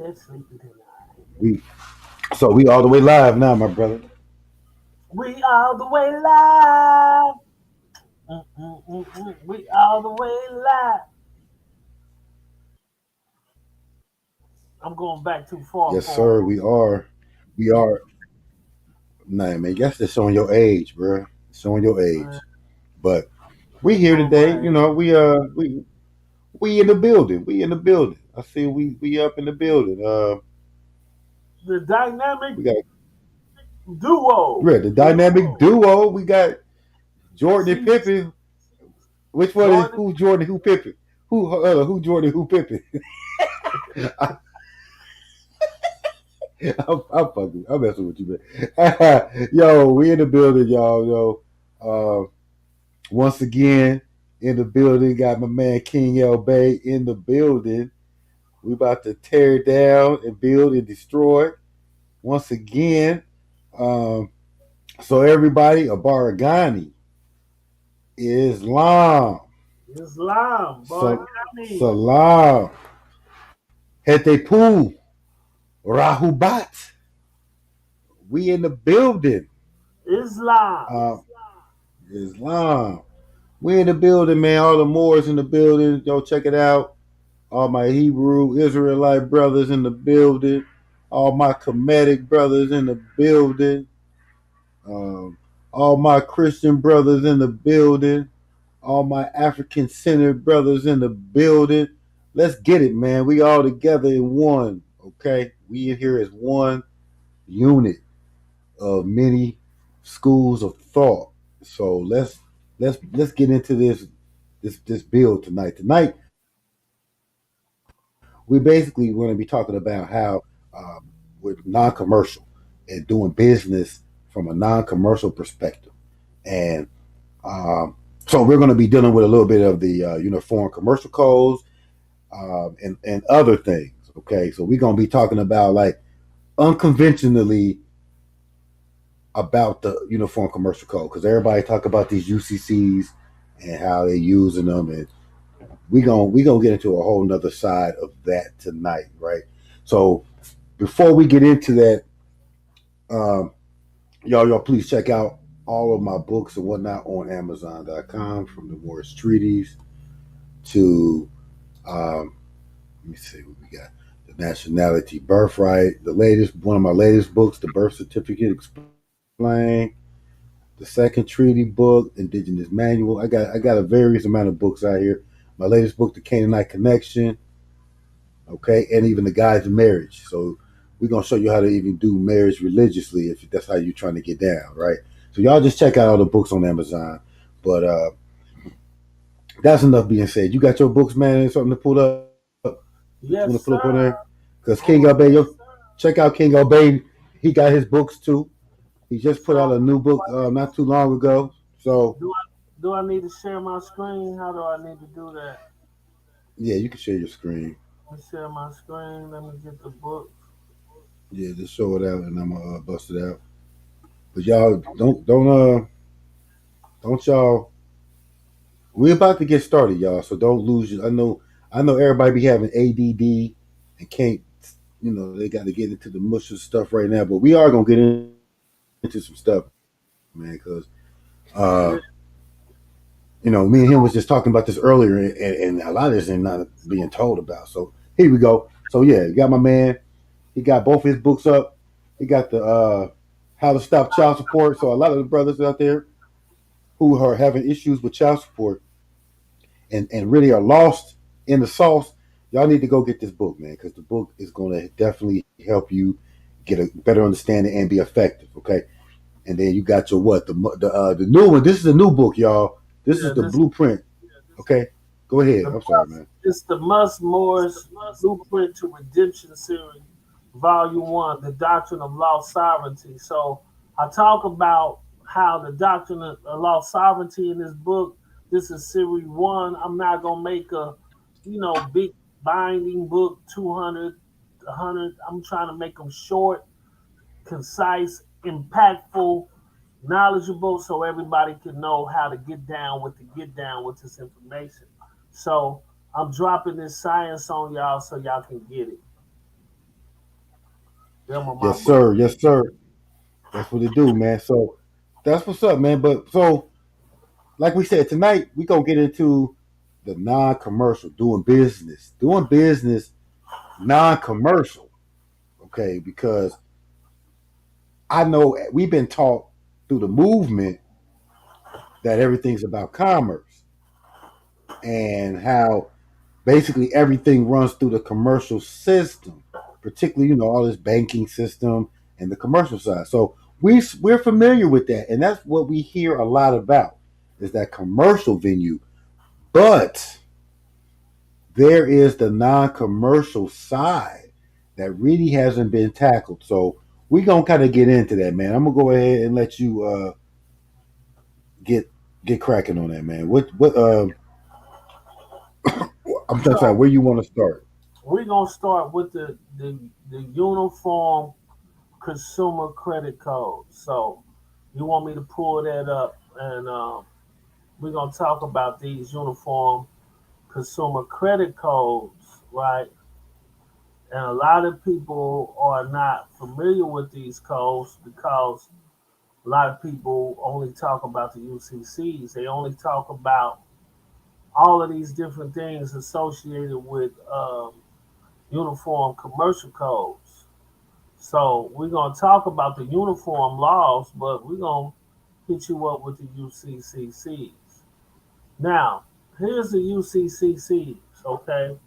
bed sleepy tonight. We we all the way live now, my brother. We all the way live. We all the way live. I'm going back too far Yes, for sir. We are. We are. Nah, man. That's just showing your age, bro. Showing your him. age. But we here All today. You right. know, we in the building. We in the building. I see we up in the building. The dynamic We got duo. the dynamic duo. We got Jordan and See, Pippen. Which one is Jordan. who Jordan? Who Pippen? Who Jordan? Who Pippen? I'm fucking. I'm messing with you, man. Yo, we in the building, y'all. Yo, once again in the building. Got my man King L Bay in the building. We about to tear down and build and destroy once again. Um, so everybody, Abaragani, Islam, Islam, boy. Kani. Salam, Hetepu, Rahubat. We in the building. Islam. Uh, Islam. We in the building, man. All the Moors in the building. Yo, check it out. All my Hebrew Israelite brothers in the building. All my Kemetic brothers in the building. Um, all my Christian brothers in the building. All my African centered brothers in the building. Let's get it, man. We all together in one. Okay, we in here as one unit of many schools of thought. So let's get into this build tonight. Tonight we basically going to be talking about how with non-commercial and doing business from a non-commercial perspective, and so we're going to be dealing with a little bit of the uniform commercial codes and other things. Okay, so we're going to be talking about like unconventionally about the uniform commercial code because everybody talk about these UCCs and how they're using them, and we gonna get into a whole nother side of that tonight, right? So before we get into that, um, y'all please check out all of my books and whatnot on Amazon.com, from the Moorish treaties to let me see what we got. The nationality birthright, the latest one of my latest books, the birth certificate explained, the second treaty book, indigenous manual. I got a various amount of books out here. My latest book, the Canaanite Connection, okay, and even the guide to marriage. So we're gonna show you how to even do marriage religiously if that's how you're trying to get down, right? So y'all just check out all the books on Amazon. But that's enough being said. You got your books, man, and something to pull up that you want to put up Yes, on there? sir. Because King Obey, Oh, yo, check out King Obey. He got his books too. He just put out so a new book not too long ago. So do I need to share my screen? How do I need to do that? yeah, you can share your screen. Let me share my screen. Let me get the book. Yeah, just show it out, and I'm gonna bust it out. But y'all don't y'all. We're about to get started, y'all. So don't lose. I know everybody be having ADD and can't. They got to get into the mush of stuff right now. But we are gonna get into some stuff, man. Because uh, Yeah. me and him was just talking about this earlier, and a lot of this ain't not being told about. So here we go. So yeah, you got my man. He got both his books up. He got the How to Stop Child Support. So a lot of the brothers out there who are having issues with child support and really are lost in the sauce, y'all need to go get this book, man, because the book is going to definitely help you get a better understanding and be effective. Okay, and then you got your what the new one. This is a new book, y'all. This is Yeah, the this blueprint. Okay, go ahead. the I'm sorry, must man. it's the Must Morris Blueprint to Redemption series, Volume One, the Doctrine of Law Sovereignty. So I talk about how the doctrine of law sovereignty in this book. This is series one. I'm not gonna make a big binding book, 200, 100. I'm trying to make them short, concise, impactful, knowledgeable, so everybody can know how to get down with this information. So I'm dropping this science on y'all so y'all can get it. Them are my Yes, sir. brothers. Yes, sir. That's what it do, man. So that's what's up, man. But so, like we said tonight, we gonna get into the non-commercial, doing business, non-commercial. Okay, because I know we've been taught through the movement that everything's about commerce and how basically everything runs through the commercial system, particularly all this banking system and the commercial side. So we're familiar with that, and that's what we hear a lot about is that commercial venue. But there is the non-commercial side that really hasn't been tackled. So we're gonna kind of get into that, man. I'm gonna go ahead and let you get get cracking on that, man. What I'm just saying, So where you want to start? we're gonna start with the uniform consumer credit code. So you want me to pull that up, and we're gonna talk about these uniform consumer credit codes, right? And a lot of people are not familiar with these codes because a lot of people only talk about the UCCs. They only talk about all of these different things associated with uniform commercial codes. So we're gonna talk about the uniform laws, but we're gonna hit you up with the UCCs. Now, here's the UCCs. Okay,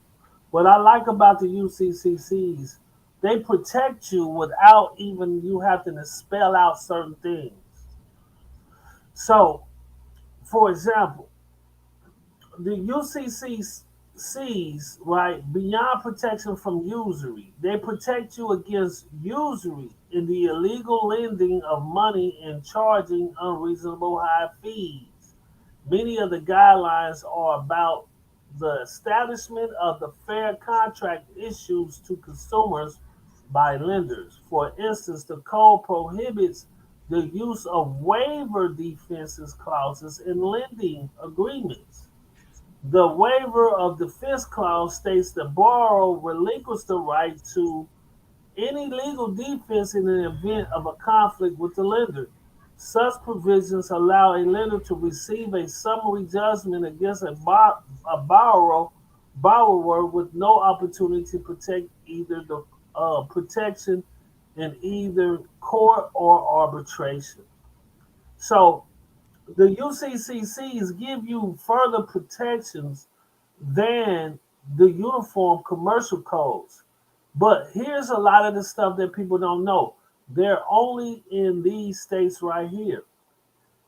what I like about the UCCs, they protect you without even you having to spell out certain things. So, for example, the UCCs, right, beyond protection from usury, they protect you against usury in the illegal lending of money and charging unreasonable high fees. Many of the guidelines are about the establishment of the fair contract issues to consumers by lenders. For instance, the code prohibits the use of waiver defenses clauses in lending agreements. The waiver of defense clause states the borrower relinquishes the right to any legal defense in the event of a conflict with the lender. Such provisions allow a lender to receive a summary judgment against a borrower with no opportunity to protect either the protection in either court or arbitration. So the UCCs give you further protections than the uniform commercial codes. But here's a lot of the stuff that people don't know. They're only in these states right here.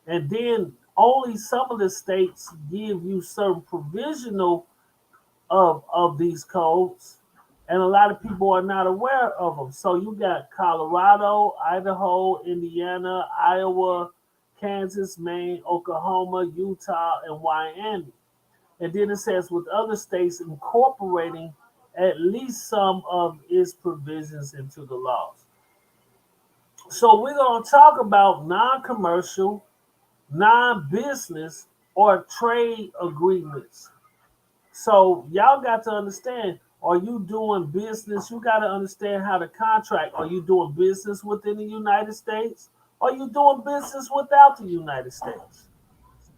And then only some of the states give you certain provisional of these codes. And a lot of people are not aware of them. So you got Colorado, Idaho, Indiana, Iowa, Kansas, Maine, Oklahoma, Utah, and Wyoming. And then it says with other states incorporating at least some of its provisions into the laws. So we're going to talk about non-commercial, non-business, or trade agreements. So y'all got to understand, are you doing business? You got to understand how to contract. Are you doing business within the United States? Are you doing business without the United States?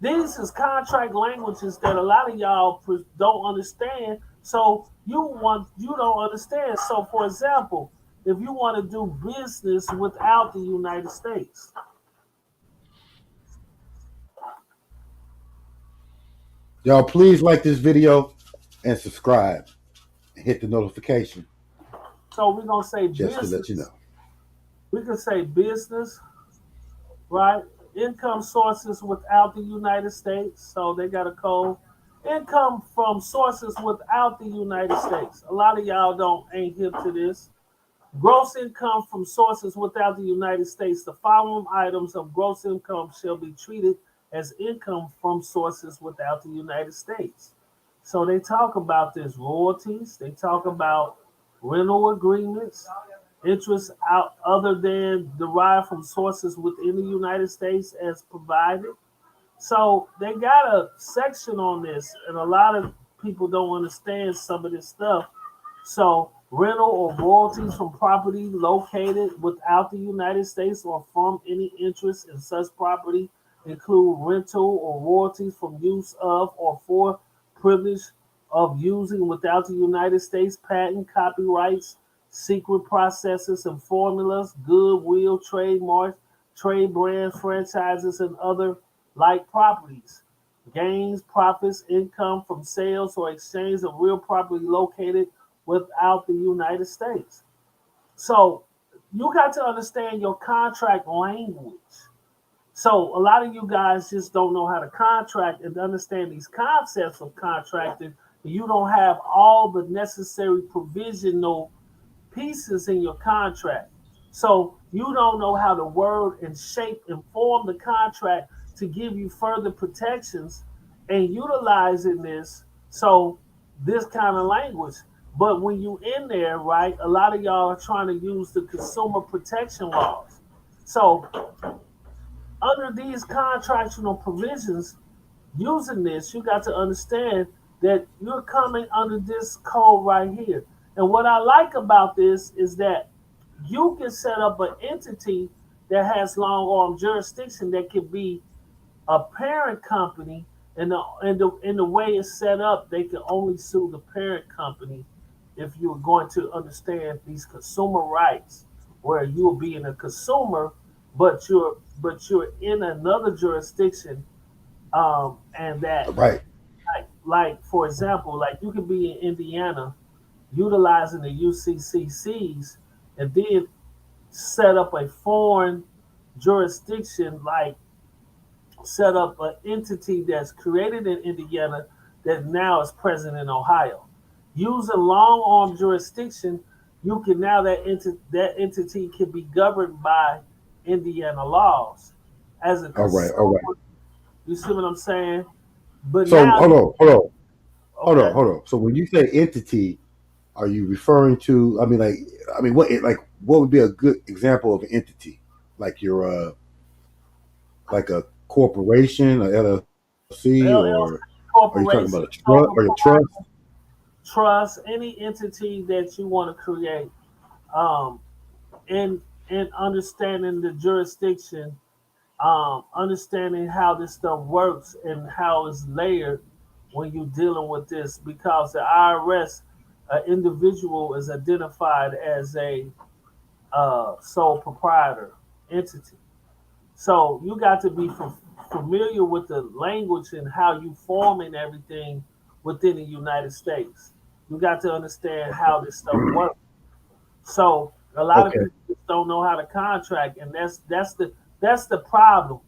These is contract languages that a lot of y'all don't understand. So you don't understand. So for example, if you want to do business without the United States, Y'all, please like this video and subscribe and hit the notification so we're gonna say just to let you business. know. We can say business, right? Income sources without the United States. So they got a code. Income from sources without the United States. A lot of y'all don't ain't hip to this. Gross income from sources without the United States. The following items of gross income shall be treated as income from sources without the United States. So they talk about this royalties, they talk about rental agreements, interest out other than derived from sources within the United States as provided. So they got a section on this, and a lot of people don't understand some of this stuff. So Rental or royalties from property located without the United States or from any interest in such property include rental or royalties from use of or for privilege of using without the United States patent, copyrights, secret processes and formulas, goodwill, trademarks, trade brands, franchises, and other like properties. Gains, profits, income from sales or exchange of real property located without the United States. So you got to understand your contract language. So a lot of you guys just don't know how to contract and understand these concepts of contracting. You don't have all the necessary provisional pieces in your contract. So you don't know how to word and shape and form the contract to give you further protections and utilizing this. So this kind of language. But when you in there, right, a lot of y'all are trying to use the consumer protection laws. So under these contractual provisions, using this, you got to understand that you're coming under this code right here. And what I like about this is that you can set up an entity that has long arm jurisdiction that can be a parent company, and the way it's set up, they can only sue the parent company if you're going to understand these consumer rights, where you're being a consumer, but you're in another jurisdiction, and that Right. like for example, like you could be in Indiana utilizing the UCCs and then set up a foreign jurisdiction, like set up an entity that's created in Indiana that now is present in Ohio. Using long arm jurisdiction, you can now that entity can be governed by Indiana laws as a All right. All consumer. right. You see what I'm saying? But So now, hold on, okay, hold on. So when you say entity, are you referring to? I mean, what would be a good example of an entity? Like your like a corporation, a LLC, or are you talking about a corporation, trust or sole your trust? proprietor, trust, any entity that you want to create, um, in understanding the jurisdiction, understanding how this stuff works and how it's layered when you're dealing with this, because the IRS, individual is identified as a sole proprietor entity. So you got to be familiar with the language and how you form and everything within the United States. You got to understand how this stuff works. So a lot of Okay. people just don't know how to contract, and that's the problem.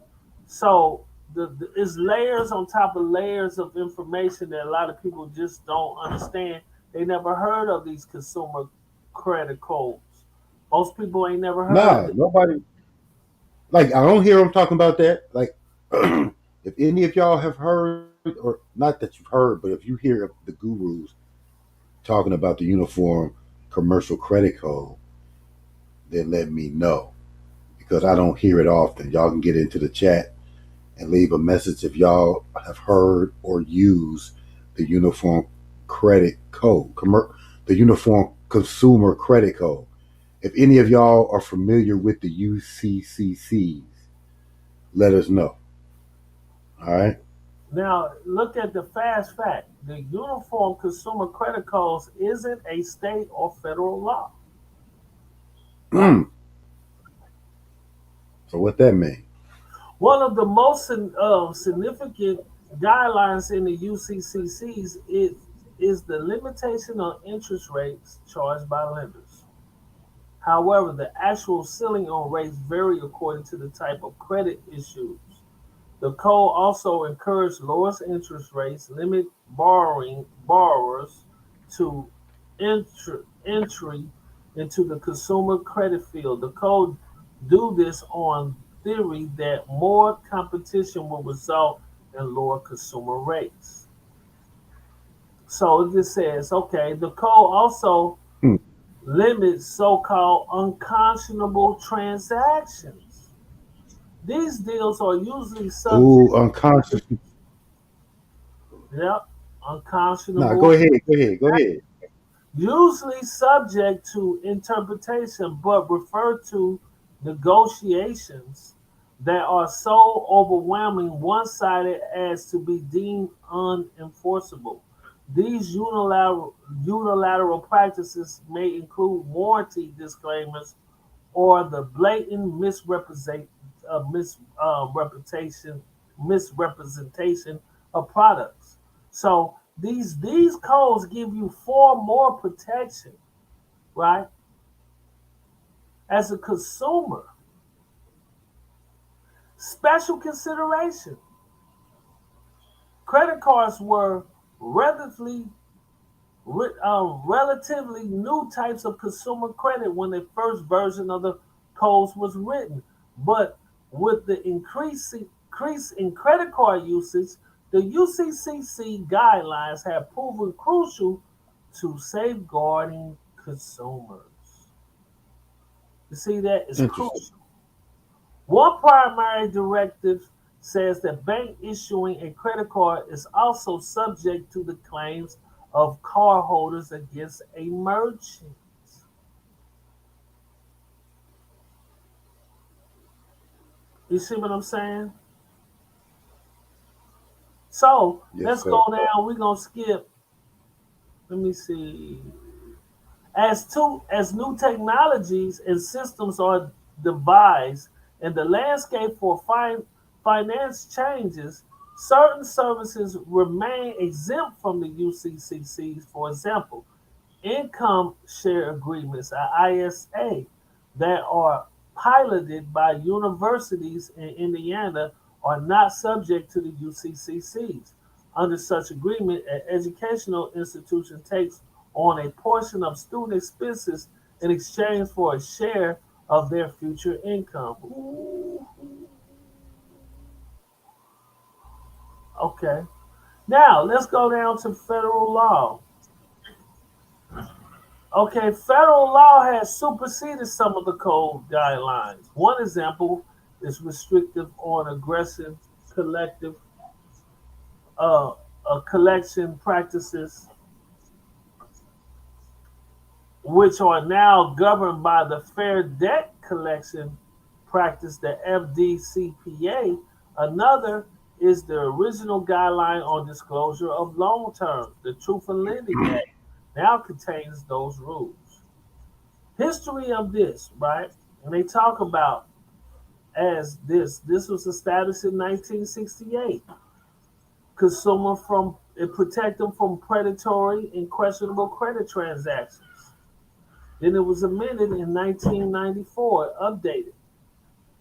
So the it's layers on top of layers of information that a lot of people just don't understand. They never heard of these consumer credit codes. Most people ain't never heard of Nah, it. nobody. Like I don't hear them talking about that. Like, if any of y'all have heard, or not that you've heard, but if you hear of the gurus talking about the uniform commercial credit code, then let me know because I don't hear it often. Y'all can get into the chat and leave a message if y'all have heard or use the uniform credit code, the uniform consumer credit code. If any of y'all are familiar with the UCCs, let us know. All right. Now, look at the fast fact. The Uniform Consumer Credit Codes isn't a state or federal law, right? Mm. So what that mean? One of the most significant guidelines in the UCCs is the limitation on interest rates charged by lenders. However, the actual ceiling on rates vary according to the type of credit issued. The code also encouraged lowest interest rates, limit borrowers to entry into the consumer credit field. The code do this on theory that more competition will result in lower consumer rates. So it just says, okay, the code also Mm. limits so-called unconscionable transactions. These deals are usually subject. Ooh, unconscious. Yep. Nah, go Unconscionable. ahead. Go ahead. Go ahead. usually subject to interpretation but refer to negotiations that are so overwhelming one sided as to be deemed unenforceable. These unilateral practices may include warranty disclaimers or the blatant misrepresentation of products. So these codes give you far more protection, right? As a consumer, special consideration. Credit cards were relatively new types of consumer credit when the first version of the codes was written. But with the increase in credit card usage, the UCCC guidelines have proven crucial to safeguarding consumers. You see that? It's Interesting. crucial. One primary directive says that bank issuing a credit card is also subject to the claims of cardholders against a merchant. You see what I'm saying? So Yes, let's sir. go down. We're gonna skip. Let me see. As new technologies and systems are devised and the landscape for finance changes, certain services remain exempt from the UCCCs. For example, income share agreements, ISA, that are piloted by universities in Indiana are not subject to the UCCCs. Under such agreement, an educational institution takes on a portion of student expenses in exchange for a share of their future income. Ooh, okay. Now let's go down to federal law. Okay, federal law has superseded some of the code guidelines. One example is restrictive on aggressive collective uh, collection practices, which are now governed by the Fair Debt Collection Practice, the FDCPA. Another is the original guideline on disclosure of loan terms. The Truth in Lending Act now contains those rules. History of this, right? And they talk about as this was established in 1968. Consumer from it protect them from predatory and questionable credit transactions. Then it was amended in 1994, updated.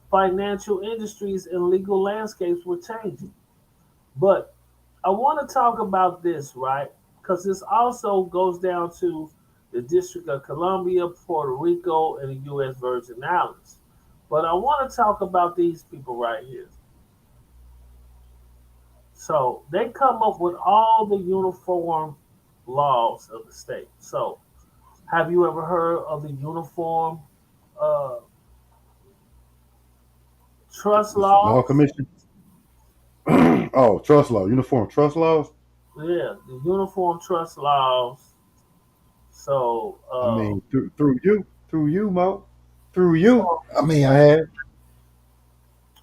Financial industries and legal landscapes were changing. But I want to talk about this, right? Because this also goes down to the District of Columbia, Puerto Rico, and the U.S. Virgin Islands. But I want to talk about these people right here. So they come up with all the uniform laws of the state. So have you ever heard of the uniform uh, trust This is law laws? commission. Oh, trust law, uniform trust laws. Yeah, the uniform trust laws. So, I mean, through you, Mo, through you. so, I mean, I had.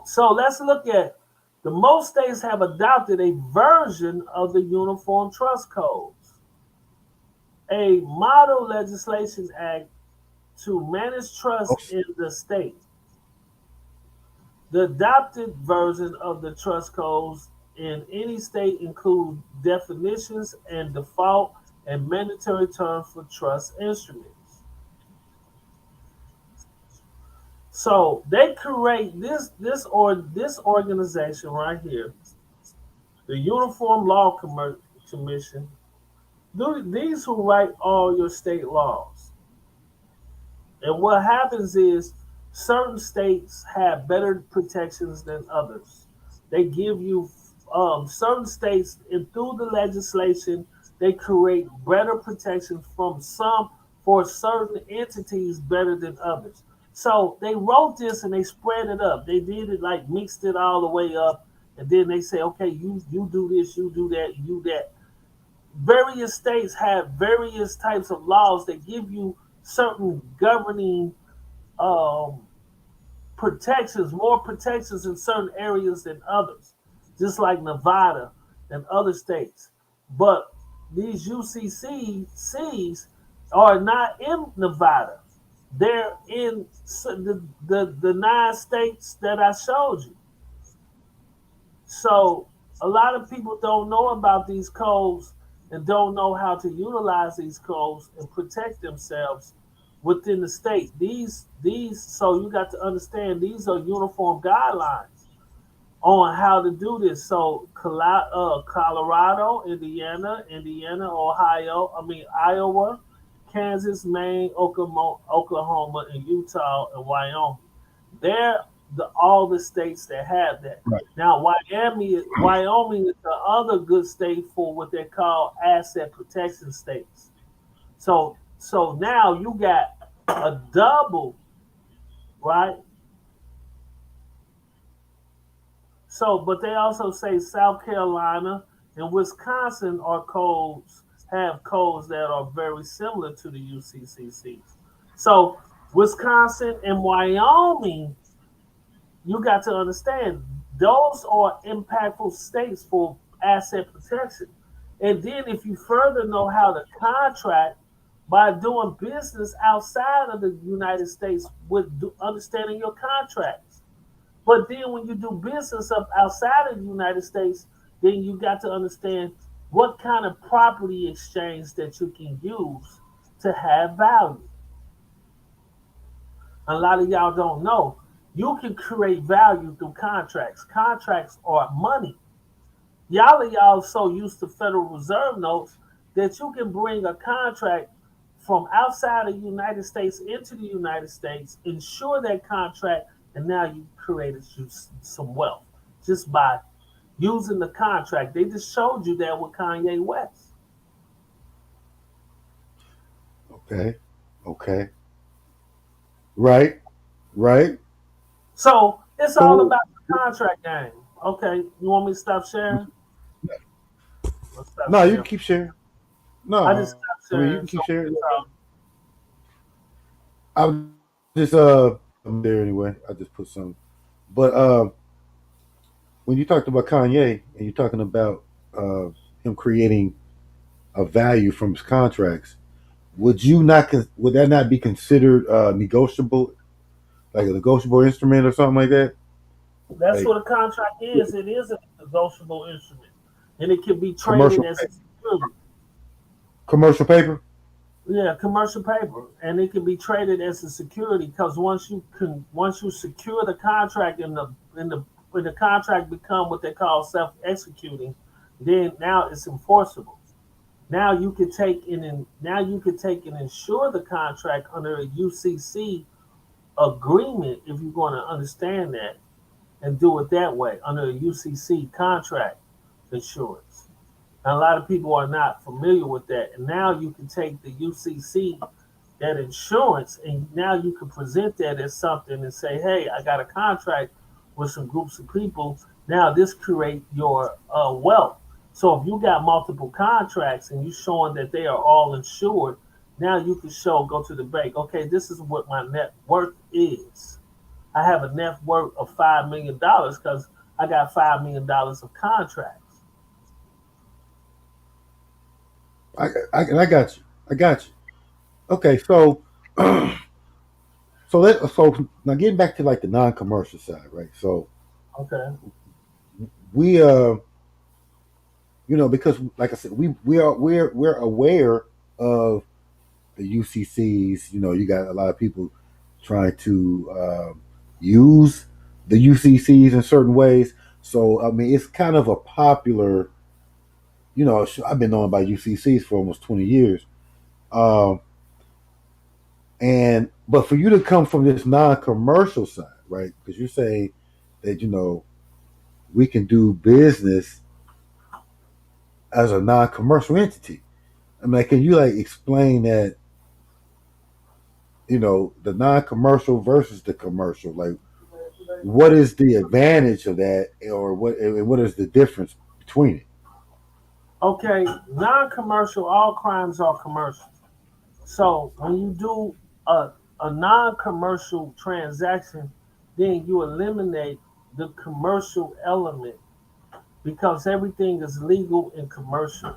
so let's look at the most states have adopted a version of the Uniform Trust Codes, a model legislation act to manage Oh, trust in the state. The adopted version of the trust codes in any state include definitions and default and mandatory terms for trust instruments. So they create this organization right here, the Uniform Law Commission. These who write all your state laws. And what happens is certain states have better protections than others. They give you certain states, and through the legislation, they create better protections from some for certain entities better than others. So they wrote this and they spread it up. They did it like mixed it all the way up, and then they say, okay, you do this, you do that, you do that. various states have various types of laws that give you certain governing um, protections, more protections in certain areas than others, just like Nevada and other states. But these UCCs are not in Nevada. They're in the 9 states that I showed you. So a lot of people don't know about these codes and don't know how to utilize these codes and protect themselves within the state. These so you got to understand these are uniform guidelines on how to do this. So Colorado, Indiana, Ohio, Iowa, Kansas, Maine, Oklahoma, and Utah and Wyoming. They're all the states that have that. Right. Now, Wyoming is the other good state for what they call asset protection states. So now you got a double, right? So, but they also say South Carolina and Wisconsin are codes have codes that are very similar to the UCCCs. So, Wisconsin and Wyoming, you got to understand those are impactful states for asset protection. And then, if you further know how to contract by doing business outside of the United States with understanding your contracts. But then when you do business up outside of the United States, then you got to understand what kind of property exchange that you can use to have value. A lot of y'all don't know. You can create value through contracts. Contracts are money. Y'all so used to Federal Reserve notes that you can bring a contract from outside of the United States into the United States, insure that contract, and now you created you some wealth just by using the contract. They just showed you that with Kanye West. Okay. Okay. Right. Right. So it's all So about the contract game. Okay, you want me to stop sharing? Let's stop no, you can sharing. keep sharing. I No, just stopped I mean you sharing can so keep we sharing. can talk. I was just I'm there anyway. I just put some. But when you talked about Kanye and you're talking about him creating a value from his contracts, would that not be considered negotiable, like a negotiable instrument or something like that? That's Like what a contract is. It is a negotiable instrument, and it can be traded commercial as a security. commercial paper? Yeah, commercial paper, and it can be traded as a security because once you secure the contract and the when the contract become what they call self executing, then now it's enforceable. Now you can take and insure the contract under a UCC agreement if you're going to understand that and do it that way under a UCC contract insurance. And a lot of people are not familiar with that. And now you can take the UCC, that insurance, and now you can present that as something and say, hey, I got a contract with some groups of people. Now this create your wealth. So if you got multiple contracts and you showing that they are all insured, now you can go to the bank. Okay, this is what my net worth is. I have a net worth of $5 million because I got $5 million of contracts. I got you. I got you. Okay, so so now getting back to like the non-commercial side, right? So Okay. we because like I said, we're aware of the UCCs. You got a lot of people trying to use the UCCs in certain ways. So I mean, it's kind of a popular. I've been knowing about UCCs for almost 20 years. Um, and but for you to come from this non-commercial side, right? Because you're saying that we can do business as a non-commercial entity. I mean, can you like explain that the non-commercial versus the commercial, like what is the advantage of that, or what is the difference between it? Okay, non-commercial, all crimes are commercial. So when you do a non-commercial transaction, then you eliminate the commercial element because everything is legal and commercial.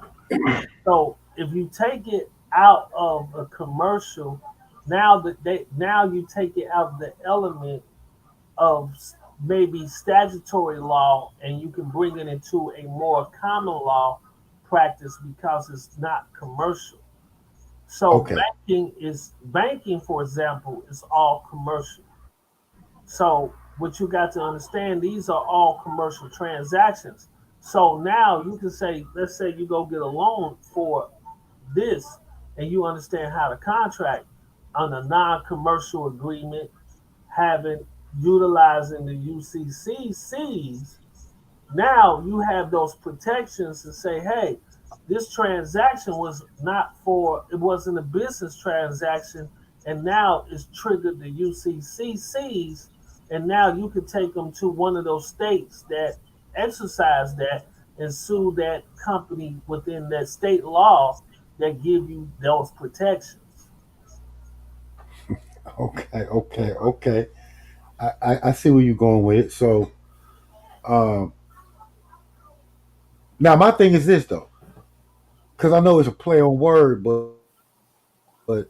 So if you take it out of a commercial, now you take it out of the element of maybe statutory law, and you can bring it into a more common law practice because it's not commercial. So Okay. banking, for example, is all commercial. So what you got to understand, these are all commercial transactions. So now you can say, let's say you go get a loan for this, and you understand how to contract on a non-commercial agreement, having utilizing the UCCs. Now you have those protections to say, hey, this transaction was not for, it wasn't a business transaction, and now it's triggered the UCCs, and now you can take them to one of those states that exercise that and sue that company within that state law that give you those protections. Okay. Okay. Okay. I see where you're going with it. So um, now my thing is this though, because I know it's a play on word, but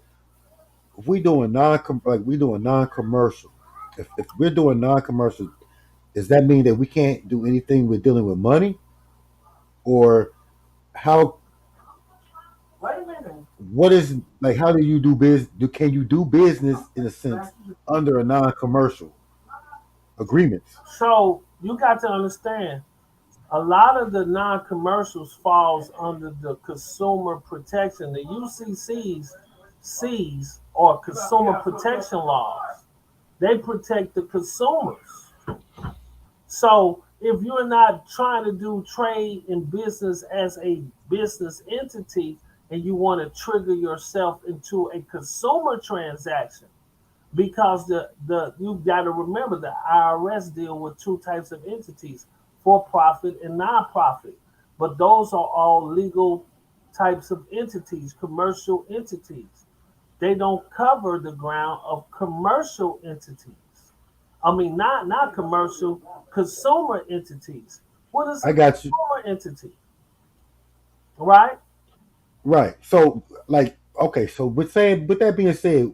if we doing non-commercial, if we're doing non-commercial, does that mean that we can't do anything with dealing with money, or how? Wait a minute. What is like? How do you do business? Can you do business in a sense under a non-commercial agreements? So you got to understand a lot of the non-commercials falls under the consumer protection, the UCCs or consumer protection laws. They protect the consumers. So if you're not trying to do trade and business as a business entity and you want to trigger yourself into a consumer transaction, because the you got to remember the IRS deal with two types of entities, for profit and non-profit. But those are all legal types of entities, commercial entities. They don't cover the ground of commercial entities. I mean, not commercial, consumer entities. What is a I got you. consumer entity? Right? Right. So, like, okay. So, with that being said,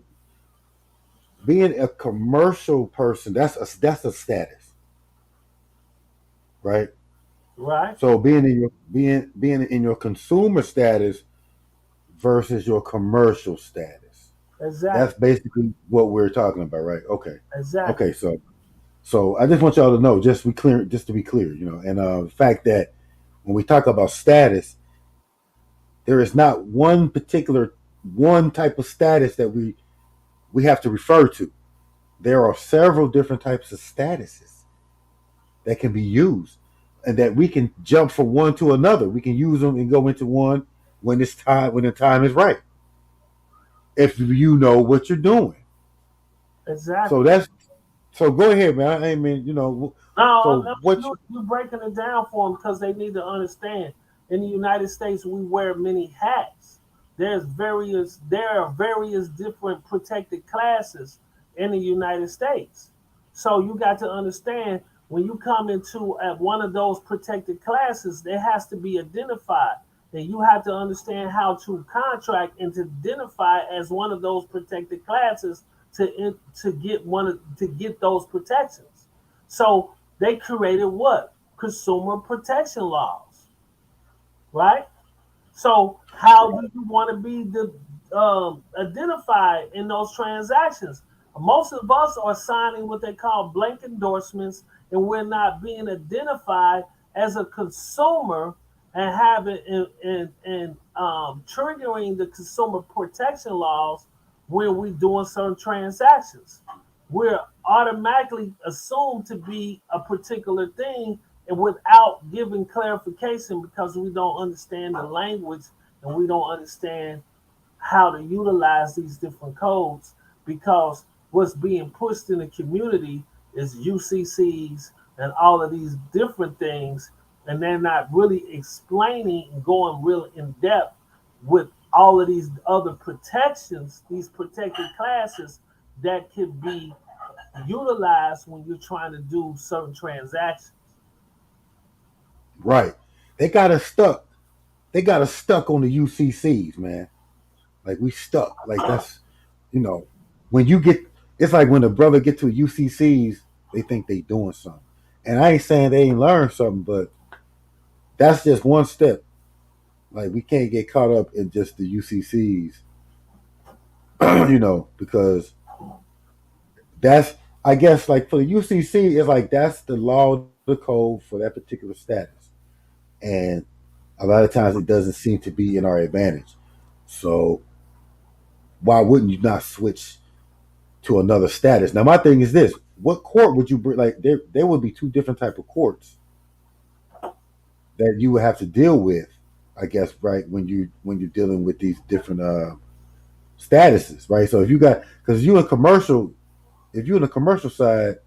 being a commercial person, that's a status, right? Right? So, being in your consumer status versus your commercial status. That's Exactly. basically what we're talking about, right? Okay. Exactly. Okay. So I just want y'all to know, just to be clear, and the fact that when we talk about status, there is not one type of status that we have to refer to. There are several different types of statuses that can be used, and that we can jump from one to another. We can use them and go into one when the time is right. If you know what you're doing. So Exactly. that's so go ahead, man. I mean, No, so no, what you you breaking it down for them because they need to understand. In the United States, we wear many hats. There are various different protected classes in the United States. So you got to understand when you come into at one of those protected classes, there has to be identified. And you have to understand how to contract and to identify as one of those protected classes to get those protections. So they created what? Consumer protection laws, right? So how do you want to be identified in those transactions? Most of us are signing what they call blank endorsements, and we're not being identified as a consumer and having and triggering the consumer protection laws when we're doing certain transactions. We're automatically assumed to be a particular thing and without giving clarification because we don't understand the language and we don't understand how to utilize these different codes because what's being pushed in the community is UCCs and all of these different things and they're not really explaining and going real in depth with all of these other protections, these protected classes that could be utilized when you're trying to do certain transactions. Right. They got us stuck. They got us stuck on the UCCs, man. Like we stuck. Like that's, you know, when you get, it's like when a brother get to UCCs, they think they doing something. And I ain't saying they ain't learned something, but that's just one step. Like we can't get caught up in just the UCCs, because that's, I guess, like for the UCC, it's like that's the law, the code for that particular status. And a lot of times it doesn't seem to be in our advantage. So why wouldn't you not switch to another status? Now, my thing is this: what court would you bring? Like, there would be two different type of courts that you would have to deal with, I guess, right? When you're dealing with these different statuses, right? So if you got, because you in commercial, if you're in the commercial side,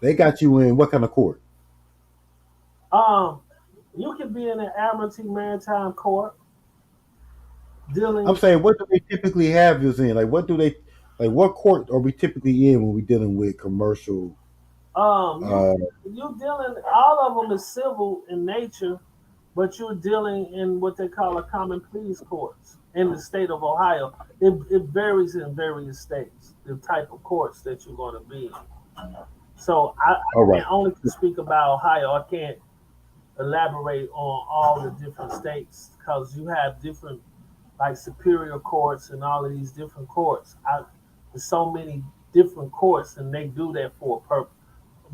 they got you in what kind of court? Um, you could be in an Admiralty Maritime Court I'm dealing. saying, what do they typically have you in? Like, what do they, like, what court are we typically in when we're dealing with commercial? Um, you Uh, you dealing. All of them is civil in nature, but you're dealing in what they call a common pleas courts in the state of Ohio. It varies in various states, the type of courts that you're going to be in. So all I right, can only speak about Ohio. I can't elaborate on all the different states because you have different, like superior courts and all of these different courts. There's so many different courts, and they do that for a purpose,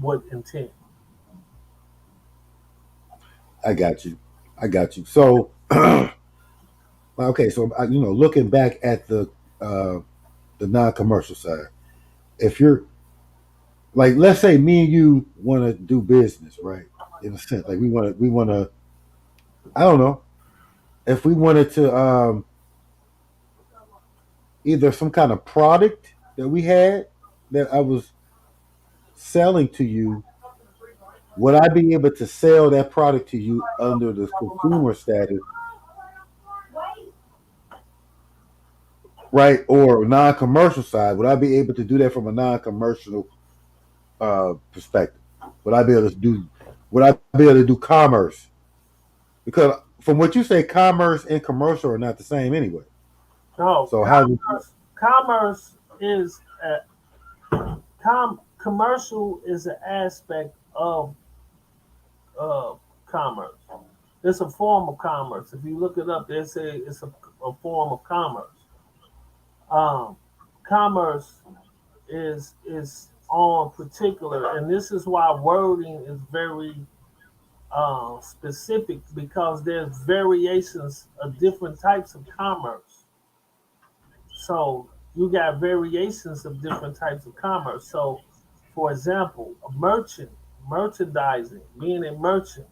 with intent. I got you, I got you. So, okay, so looking back at uh, the non-commercial side, if you're like, let's say me and you want to do business, right? In a sense, like we want to, I don't know, if we wanted to either some kind of product that we had that I was selling to you, would I be able to sell that product to you under the consumer status, right? Or non-commercial side, would I be able to do that from a non-commercial perspective? Would I be able to do? Would I be able to do commerce? Because from what you say, commerce and commercial are not the same anyway. No, So how would you? commerce is commercial is an aspect of commerce. It's a form of commerce. If you look it up, they say it's a form of commerce. Um, Commerce is on particular, and this is why wording is very specific because there's variations of different types of commerce. So you got variations of different types of commerce. So, for example, a merchant, merchandising, being a merchant,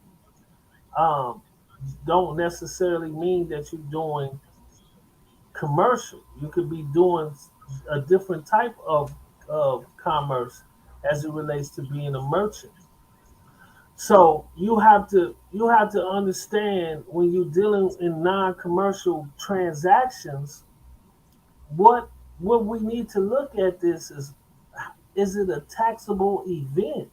um, don't necessarily mean that you're doing commercial. You could be doing a different type of commerce as it relates to being a merchant. So you have to understand when you're dealing in non-commercial transactions, what what we need to look at this is it a taxable event?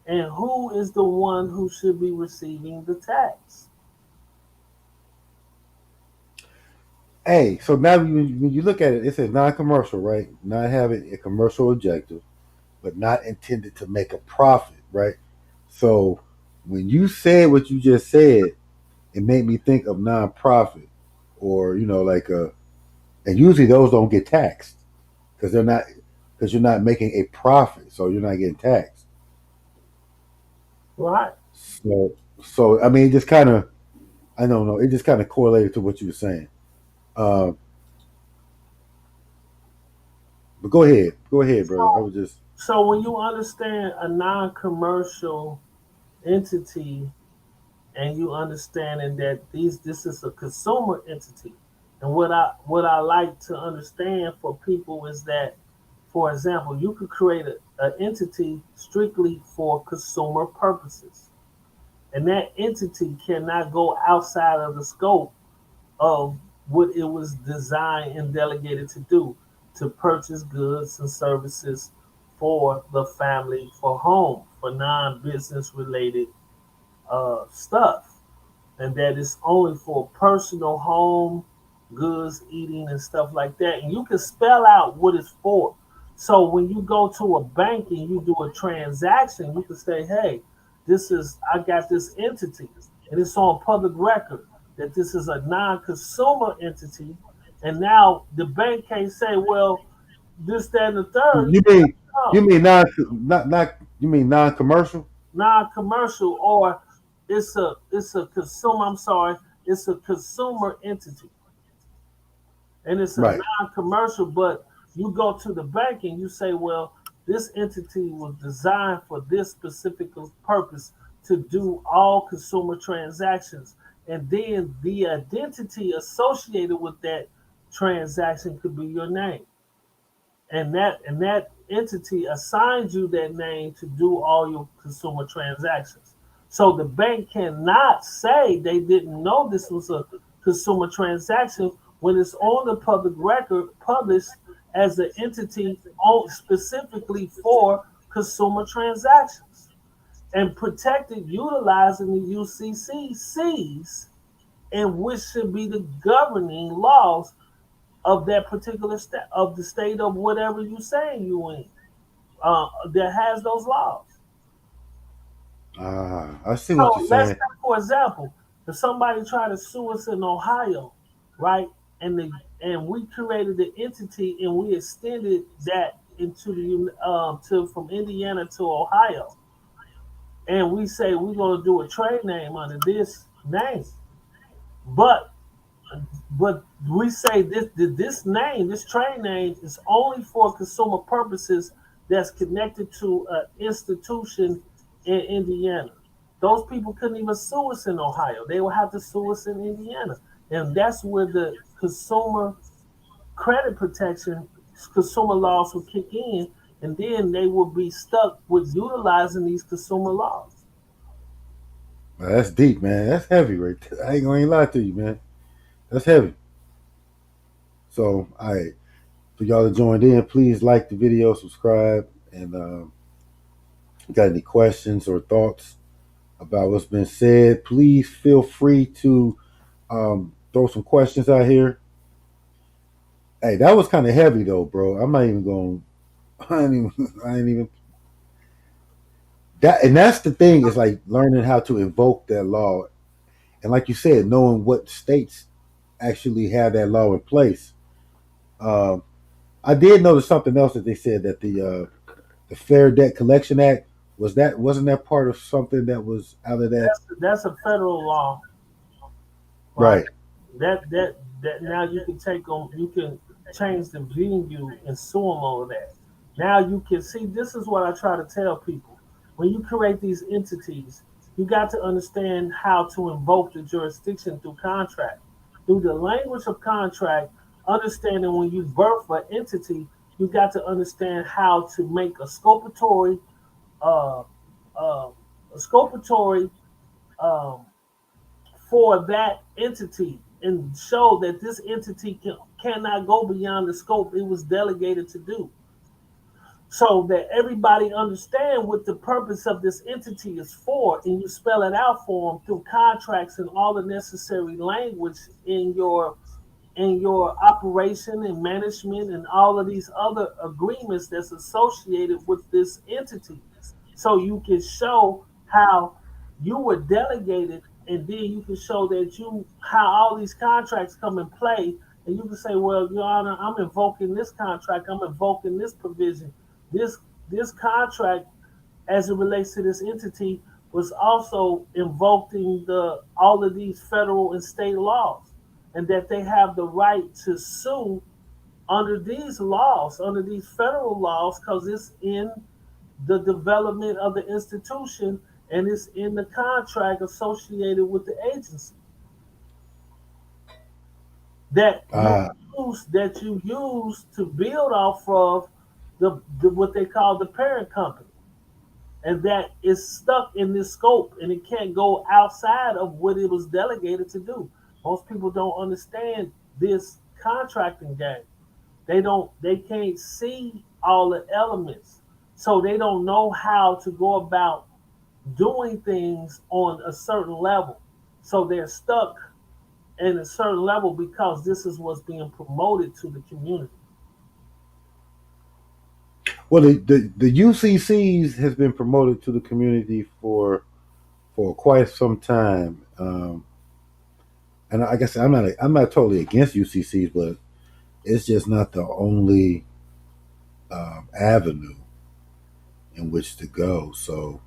And who is the one who should be receiving the tax? Hey, so now when you look at it, it says non-commercial, right? Not having a commercial objective, but not intended to make a profit, right? So when you said what you just said, it made me think of non-profit, or like and usually those don't get taxed because they're not, because you're not making a profit, so you're not getting taxed. Right. So I mean, it just kind of, I don't know, it just kind of correlated to what you were saying. Um, but go ahead, brother. I So was just so when you understand a non-commercial entity and you understanding that this is a consumer entity. And what I like to understand for people is that, for example, you could create an entity strictly for consumer purposes. and that entity cannot go outside of the scope of what it was designed and delegated to do, to purchase goods and services for the family, for home, for non-business related stuff, and that is only for personal home goods, eating, and stuff like that. And you can spell out what it's for. So when you go to a bank and you do a transaction, you can say, "Hey, I got this entity, and it's on public record that this is a non-consumer entity." And now the bank can't say, "Well, this, that, and the third." You mean you No, mean not you mean non-commercial? non-commercial, or it's a consumer. I'm sorry, it's a consumer entity, and it's a Right. non-commercial. But you go to the bank and you say, well, this entity was designed for this specific purpose, to do all consumer transactions, and then the identity associated with that transaction could be your name, and that entity assigns you that name to do all your consumer transactions. So the bank cannot say they didn't know this was a consumer transaction when it's on the public record, published as an entity specifically for consumer transactions, and protected utilizing the UCCs, and which should be the governing laws of that particular state, of the state of whatever you saying you in, that has those laws. I see what you're So let's say, saying. for example, if somebody tried to sue us in Ohio, right, and we created the entity and we extended that into to from Indiana to Ohio, and we say we're going to do a trade name under this name, but but we say this name, this trade name, is only for consumer purposes that's connected to an institution in Indiana. Those people couldn't even sue us in Ohio. They would have to sue us in Indiana. And that's where the consumer credit protection, consumer laws will kick in, and then they will be stuck with utilizing these consumer laws. That's deep, man. That's heavy, right there. I ain't gonna lie to you, man. That's heavy. So, all right, for y'all that joined in, please like the video, subscribe, and got any questions or thoughts about what's been said, please feel free to throw some questions out here. Hey, that was kind of heavy though, bro. I'm not even going. I ain't even that. And that's the thing is like learning how to invoke that law, and like you said, knowing what states actually have that law in place. Um, I did notice something else that they said that the Fair Debt Collection Act wasn't that part of something that was out of that. That's a federal law, right? Right. That now you can take on, you can change the venue and sue them over that. Now you can see, this is what I try to tell people. When you create these entities, you got to understand how to invoke the jurisdiction through contract. Through the language of contract, understanding when you birth an entity, you got to understand how to make uh, uh, a scopatory um, for that entity, and show that this entity cannot go beyond the scope it was delegated to do, so that everybody understand what the purpose of this entity is for, and you spell it out for them through contracts and all the necessary language in your operation and management and all of these other agreements that's associated with this entity. So you can show how you were delegated, and then you can show that you how all these contracts come in play, and you can say, well, your honor, I'm invoking this contract, I'm invoking this provision. This this contract, as it relates to this entity, was also invoking the all of these federal and state laws, and that they have the right to sue under these laws, under these federal laws, because it's in the development of the institution, and it's in the contract associated with the agency that you Uh, use to build off of the what they call the parent company. and that is stuck in this scope and it can't go outside of what it was delegated to do. Most people don't understand this contracting game. They can't see all the elements. So they don't know how to go about doing things on a certain level. So they're stuck in a certain level because this is what's being promoted to the community. Well, the UCCs has been promoted to the community for quite some time, and I guess I'm not totally against UCCs, but it's just not the only avenue in which to go. So,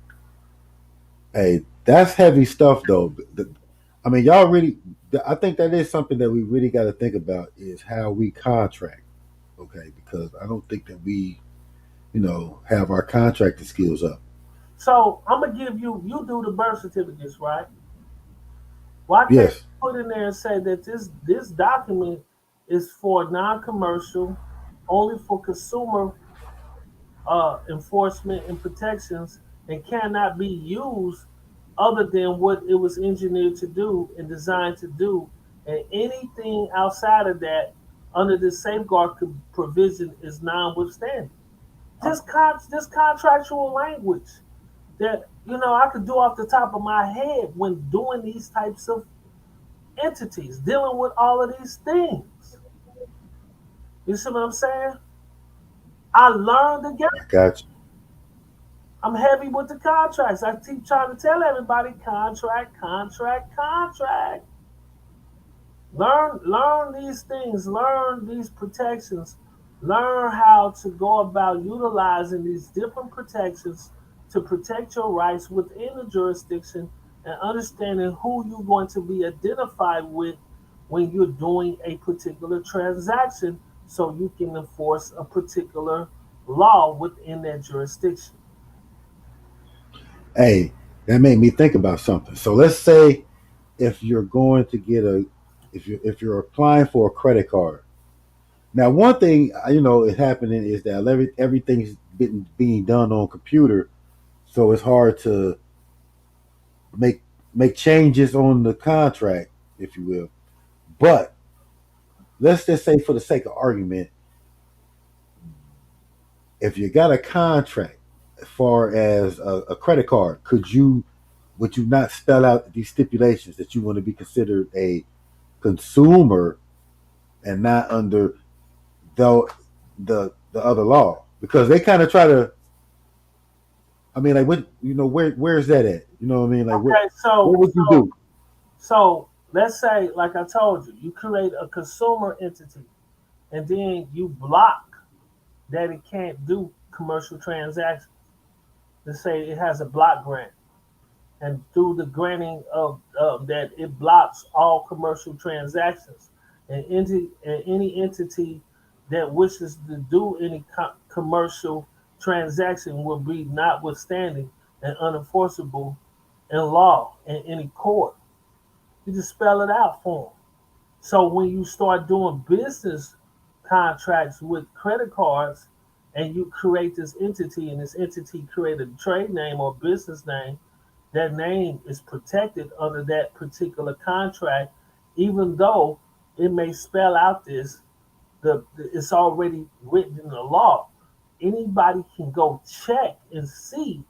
hey, that's heavy stuff, though. I mean, y'all really. I think that is something that we really got to think about is how we contract. Okay, because I don't think that we, have our contracting skills up. So I'm gonna give you do the birth certificates, right? Why can't Yes. you put in there and say that this document is for non-commercial, only for consumer enforcement and protections, and cannot be used other than what it was engineered to do and designed to do, and anything outside of that under this safeguard provision is non-withstanding. Just contractual language that I could do off the top of my head when doing these types of entities, dealing with all of these things. You see what I'm saying? I learned again. I got you. I'm heavy with the contracts. I keep trying to tell everybody contract, contract, contract. Learn these things, learn these protections, learn how to go about utilizing these different protections to protect your rights within the jurisdiction and understanding who you're going to be identified with when you're doing a particular transaction so you can enforce a particular law within that jurisdiction. Hey, that made me think about something. So let's say if you're going to get if you're applying for a credit card. Now, one thing is happening is that everything's being done on computer, so it's hard to make make changes on the contract, if you will. But let's just say, for the sake of argument, if you got a contract as far as a credit card, would you not spell out these stipulations that you want to be considered a consumer and not under the other law? Because they kind of try to. I mean, like, what where's that at? You know what I mean? Like, Okay, what would you do? so let's say, like I told you, you create a consumer entity and then you block that it can't do commercial transactions. Let's say it has a block grant, and through the granting of that, it blocks all commercial transactions. And any entity that wishes to do any commercial transaction will be notwithstanding and unenforceable in law in any court. You just spell it out for them. So when you start doing business contracts with credit cards and you create this entity and this entity create a trade name or business name, that name is protected under that particular contract, even though it may spell out this, it's already written in the law. Anybody can go check and see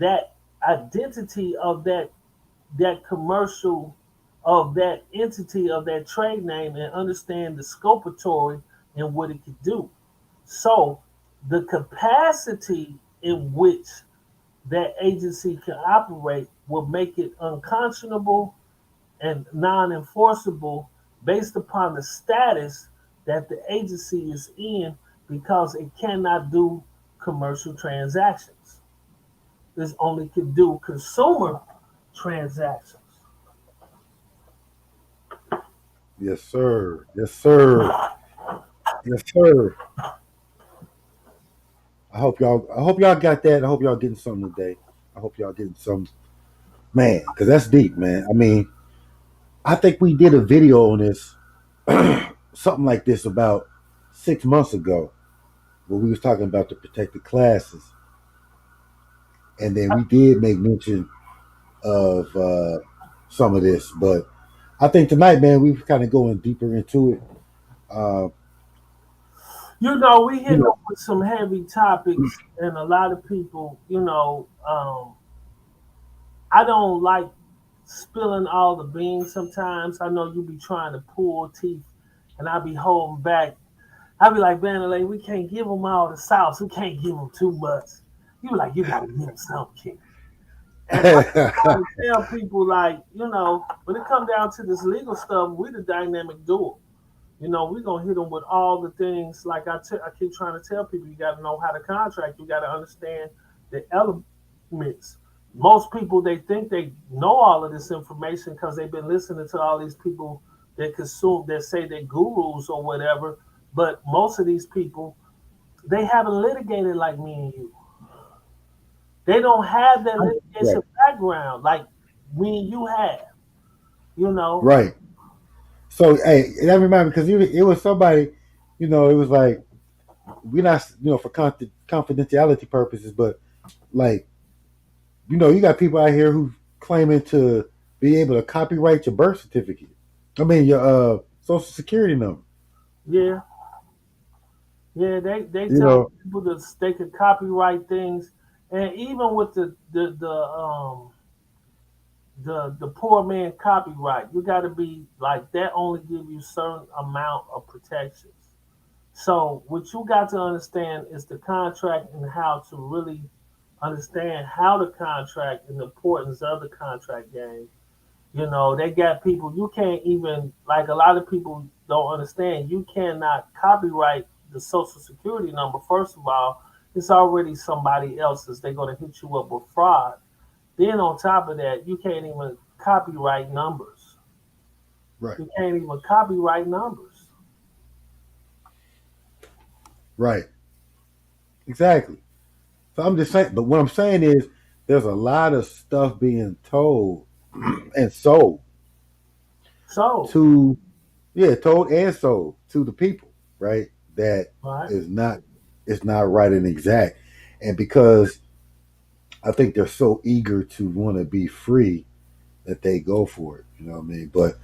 that identity of that commercial of that entity of that trade name and understand the scopatory and what it could do. So the capacity in which that agency can operate will make it unconscionable and non-enforceable based upon the status that the agency is in because it cannot do commercial transactions. This only can do consumer transactions. Yes, sir. Yes, sir. Yes, sir. I hope y'all got that. I hope y'all getting something today. I hope y'all getting some, man, because that's deep, man. I mean, I think we did a video on this, something like this, about 6 months ago, where we was talking about the protected classes. and then we did make mention of some of this, but I think tonight, man, we've kind of going deeper into it. Uh, We you hit know, up with some heavy topics, and a lot of people, I don't like spilling all the beans sometimes. I know you be trying to pull teeth, and I be holding back. I be like, Vanderlei, we can't give them all the sauce. We can't give them too much. You be like, you got to give them some, King. And I try to tell people, like, when it come down to this legal stuff, we the dynamic duo. We're gonna hit them with all the things. Like I keep trying to tell people, you got to know how to contract. You got to understand the elements. Most people they think they know all of this information because they've been listening to all these people that consume that say they're gurus or whatever. But most of these people they haven't litigated like me and you. They don't have that right, litigation background like me and you have. You know, right. So, hey, that reminded me because it was somebody, it was like we're not, for confidentiality purposes, but like, you got people out here who claiming to be able to copyright your birth certificate. I mean, your social security number. yeah, yeah. They You tell know, people that they could copyright things, and even with the poor man copyright, you got to be like that. Only give you certain amount of protections. So what you got to understand is the contract and how to really understand how to contract and the importance of the contract game. They got people you can't even like a lot of people don't understand. You cannot copyright the social security number. First of all, it's already somebody else's. They're gonna hit you up with fraud. Then on top of that, you can't even copyright numbers. right, You can't even copyright numbers. right, exactly. So I'm just saying, but what I'm saying is, there's a lot of stuff being told and sold So, to, yeah, told and sold to the people, right? That right, is not, is not right and exact, and because I think they're so eager to want to be free that they go for it. You know what I mean? But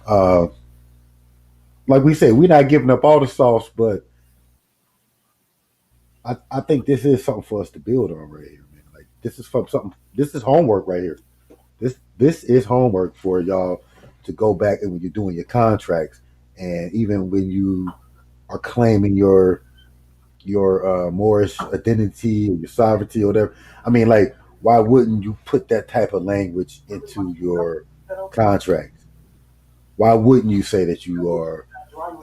uh, like we say, we're not giving up all the sauce, but I think this is something for us to build on right here, man. Like this is from something. This is homework right here. This is homework for y'all to go back and when you're doing your contracts, and even when you are claiming your Moorish identity or your sovereignty or whatever. I mean, like, why wouldn't you put that type of language into your contracts? Why wouldn't you say that you are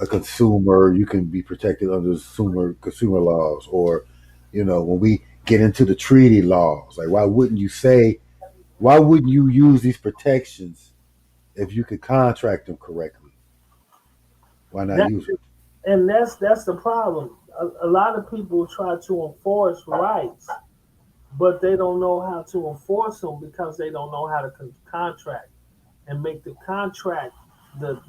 a consumer? You can be protected under consumer laws, or when we get into the treaty laws, like why wouldn't you say? Why wouldn't you use these protections if you could contract them correctly? Why not that use them? and that's the problem. A lot of people try to enforce rights, but they don't know how to enforce them because they don't know how to contract and make the contract the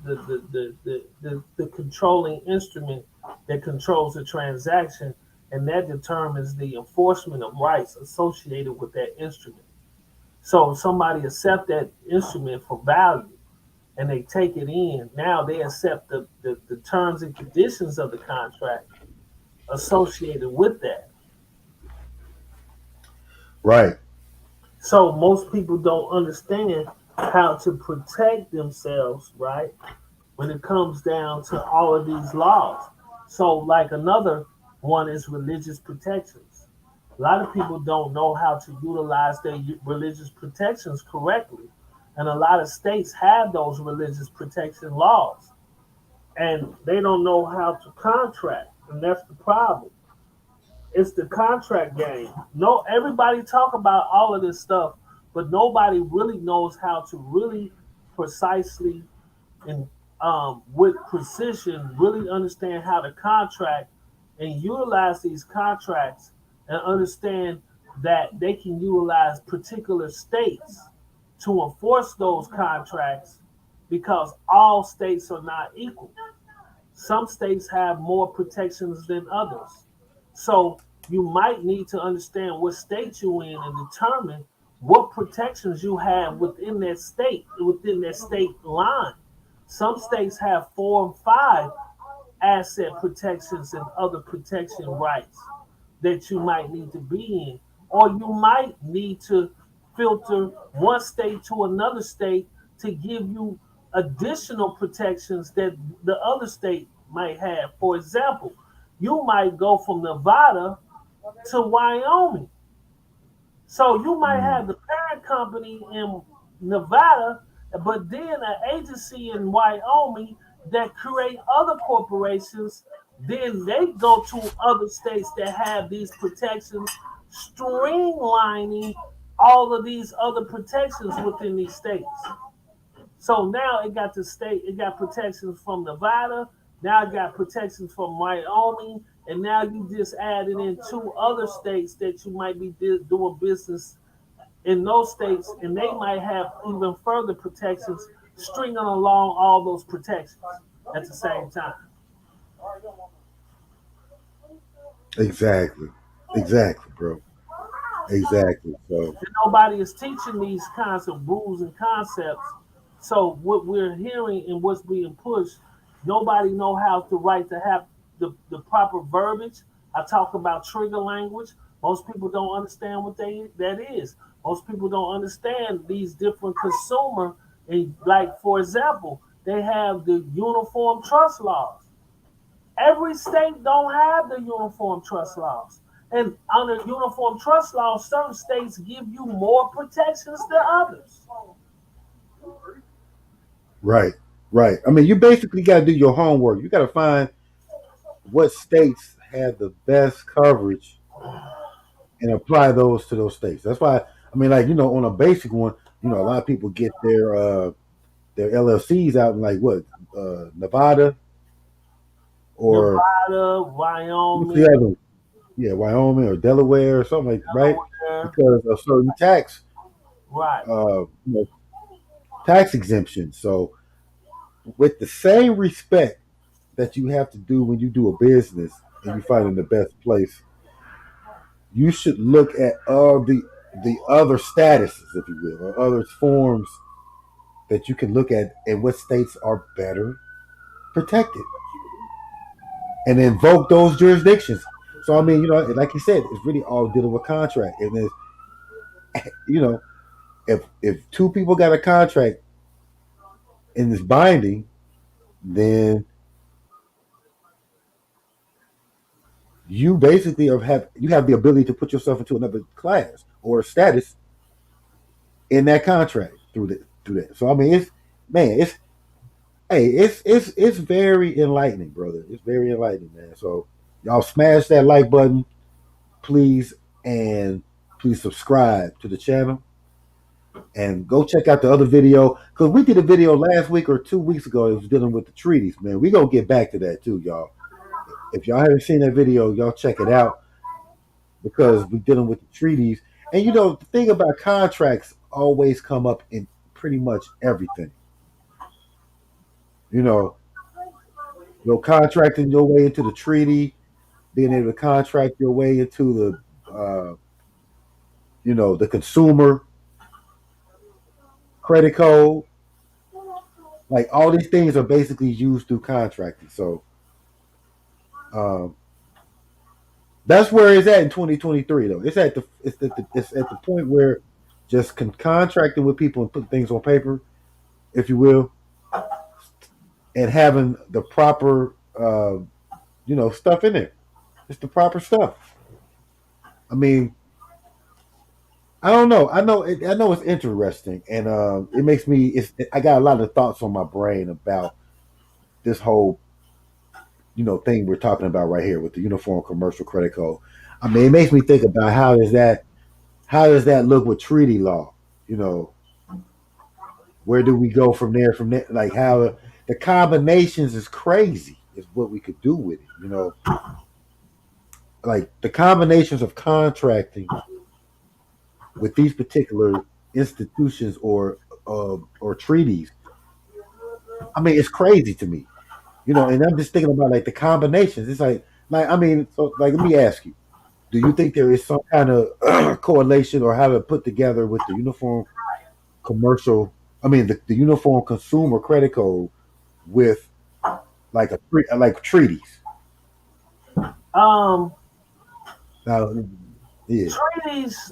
controlling instrument that controls the transaction, and that determines the enforcement of rights associated with that instrument. So if somebody accept that instrument for value and they take it in, now they accept the terms and conditions of the contract associated with that. Right, So most people don't understand how to protect themselves, right? When it comes down to all of these laws. So, like another one is religious protections. A lot of people don't know how to utilize their religious protections correctly. And a lot of states have those religious protection laws. And they don't know how to contract. And that's the problem. It's the contract game. No, everybody talk about all of this stuff, but nobody really knows how to really precisely and with precision really understand how to contract and utilize these contracts and understand that they can utilize particular states to enforce those contracts because all states are not equal. Some states have more protections than others. So you might need to understand what state you're in and determine what protections you have within that state line. Some states have 4 and 5 asset protections and other protection rights that you might need to be in. Or you might need to filter one state to another state to give you additional protections that the other state might have. For example, you might go from Nevada to Wyoming. So you might have the parent company in Nevada, but then an agency in Wyoming that create other corporations. Then they go to other states that have these protections, streamlining all of these other protections within these states. So now it got protections from Nevada, now it got protections from Wyoming, and now you just added in 2 other states that you might be doing business in those states, and they might have even further protections stringing along all those protections at the same time. Exactly. Exactly, bro. Exactly. So And nobody is teaching these kinds of rules and concepts. So what we're hearing and what's being pushed, nobody know how to have the proper verbiage. I talk about trigger language. Most people don't understand what that is. Most people don't understand these different consumer and like for example, they have the uniform trust laws. Every state don't have the uniform trust laws. And under uniform trust laws, certain states give you more protections than others. right, right. I mean, you basically got to do your homework. You got to find what states have the best coverage and apply those to those states. That's why I mean, like on a basic one, a lot of people get their LLCs out in like what Nevada or Nevada, what's the Wyoming, other? Yeah, Wyoming or Delaware or something like right Delaware, because of certain right. tax exemptions. So with the same respect that you have to do when you do a business and you find in the best place, you should look at all the other statuses, if you will, or other forms that you can look at and what states are better protected and invoke those jurisdictions. So I mean, like you said, it's really all dealing with contract. And then, you know, if 2 people got a contract and it's binding, then you basically have the ability to put yourself into another class or status in that contract through that. So I mean, it's hey, it's very enlightening, brother. It's very enlightening, man. So y'all smash that like button, please, and please subscribe to the channel and go check out the other video because we did a video last week or 2 weeks ago. It was dealing with the treaties, man. We gonna get back to that too, y'all. If y'all haven't seen that video, y'all check it out because we're dealing with the treaties. And the thing about contracts always come up in pretty much everything. You know, contracting your way into the treaty, being able to contract your way into the consumer credit code. Like all these things are basically used through contracting. So um, that's where it's at in 2023. Though it's at the point where just contracting with people and putting things on paper, if you will, and having the proper stuff in there. It's the proper stuff. I mean, I don't know. I know it's interesting, and it makes me. I got a lot of thoughts on my brain about this whole thing we're talking about right here with the Uniform Commercial Credit Code. I mean, it makes me think about how does that look with treaty law? Where do we go from there? From there, like how the combinations is crazy. Is what we could do with it. Like the combinations of contracting with these particular institutions or treaties. I mean, it's crazy to me, and I'm just thinking about like the combinations. It's like I mean, so like let me ask you: do you think there is some kind of correlation or how to put together with the uniform commercial? I mean, the uniform consumer credit code with like treaties. Um, Now, yeah, treaties,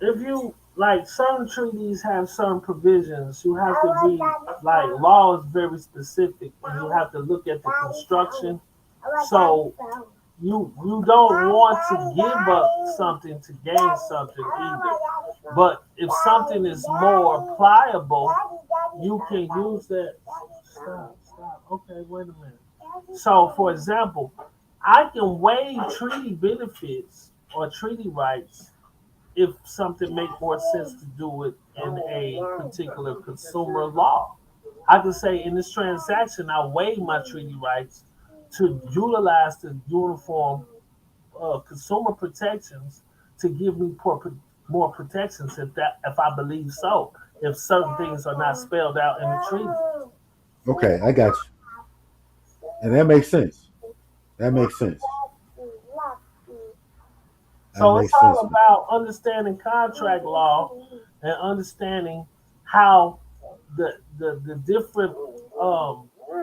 if you like, certain treaties have certain provisions. You have to be like, law is very specific, and you have to look at the construction. So you don't want to give up something to gain something either. But if something is more pliable, you can use that. Stop, stop. Okay, wait a minute. So, for example, I can waive treaty benefits or treaty rights if something makes more sense to do it in a particular consumer law. I could say in this transaction, I waive my treaty rights to utilize the uniform consumer protections to give me more protections if I believe so. If certain things are not spelled out in the treaty. okay, I got you, and that makes sense. That makes sense. That So it's makes all sense, man. about understanding contract law and understanding how the different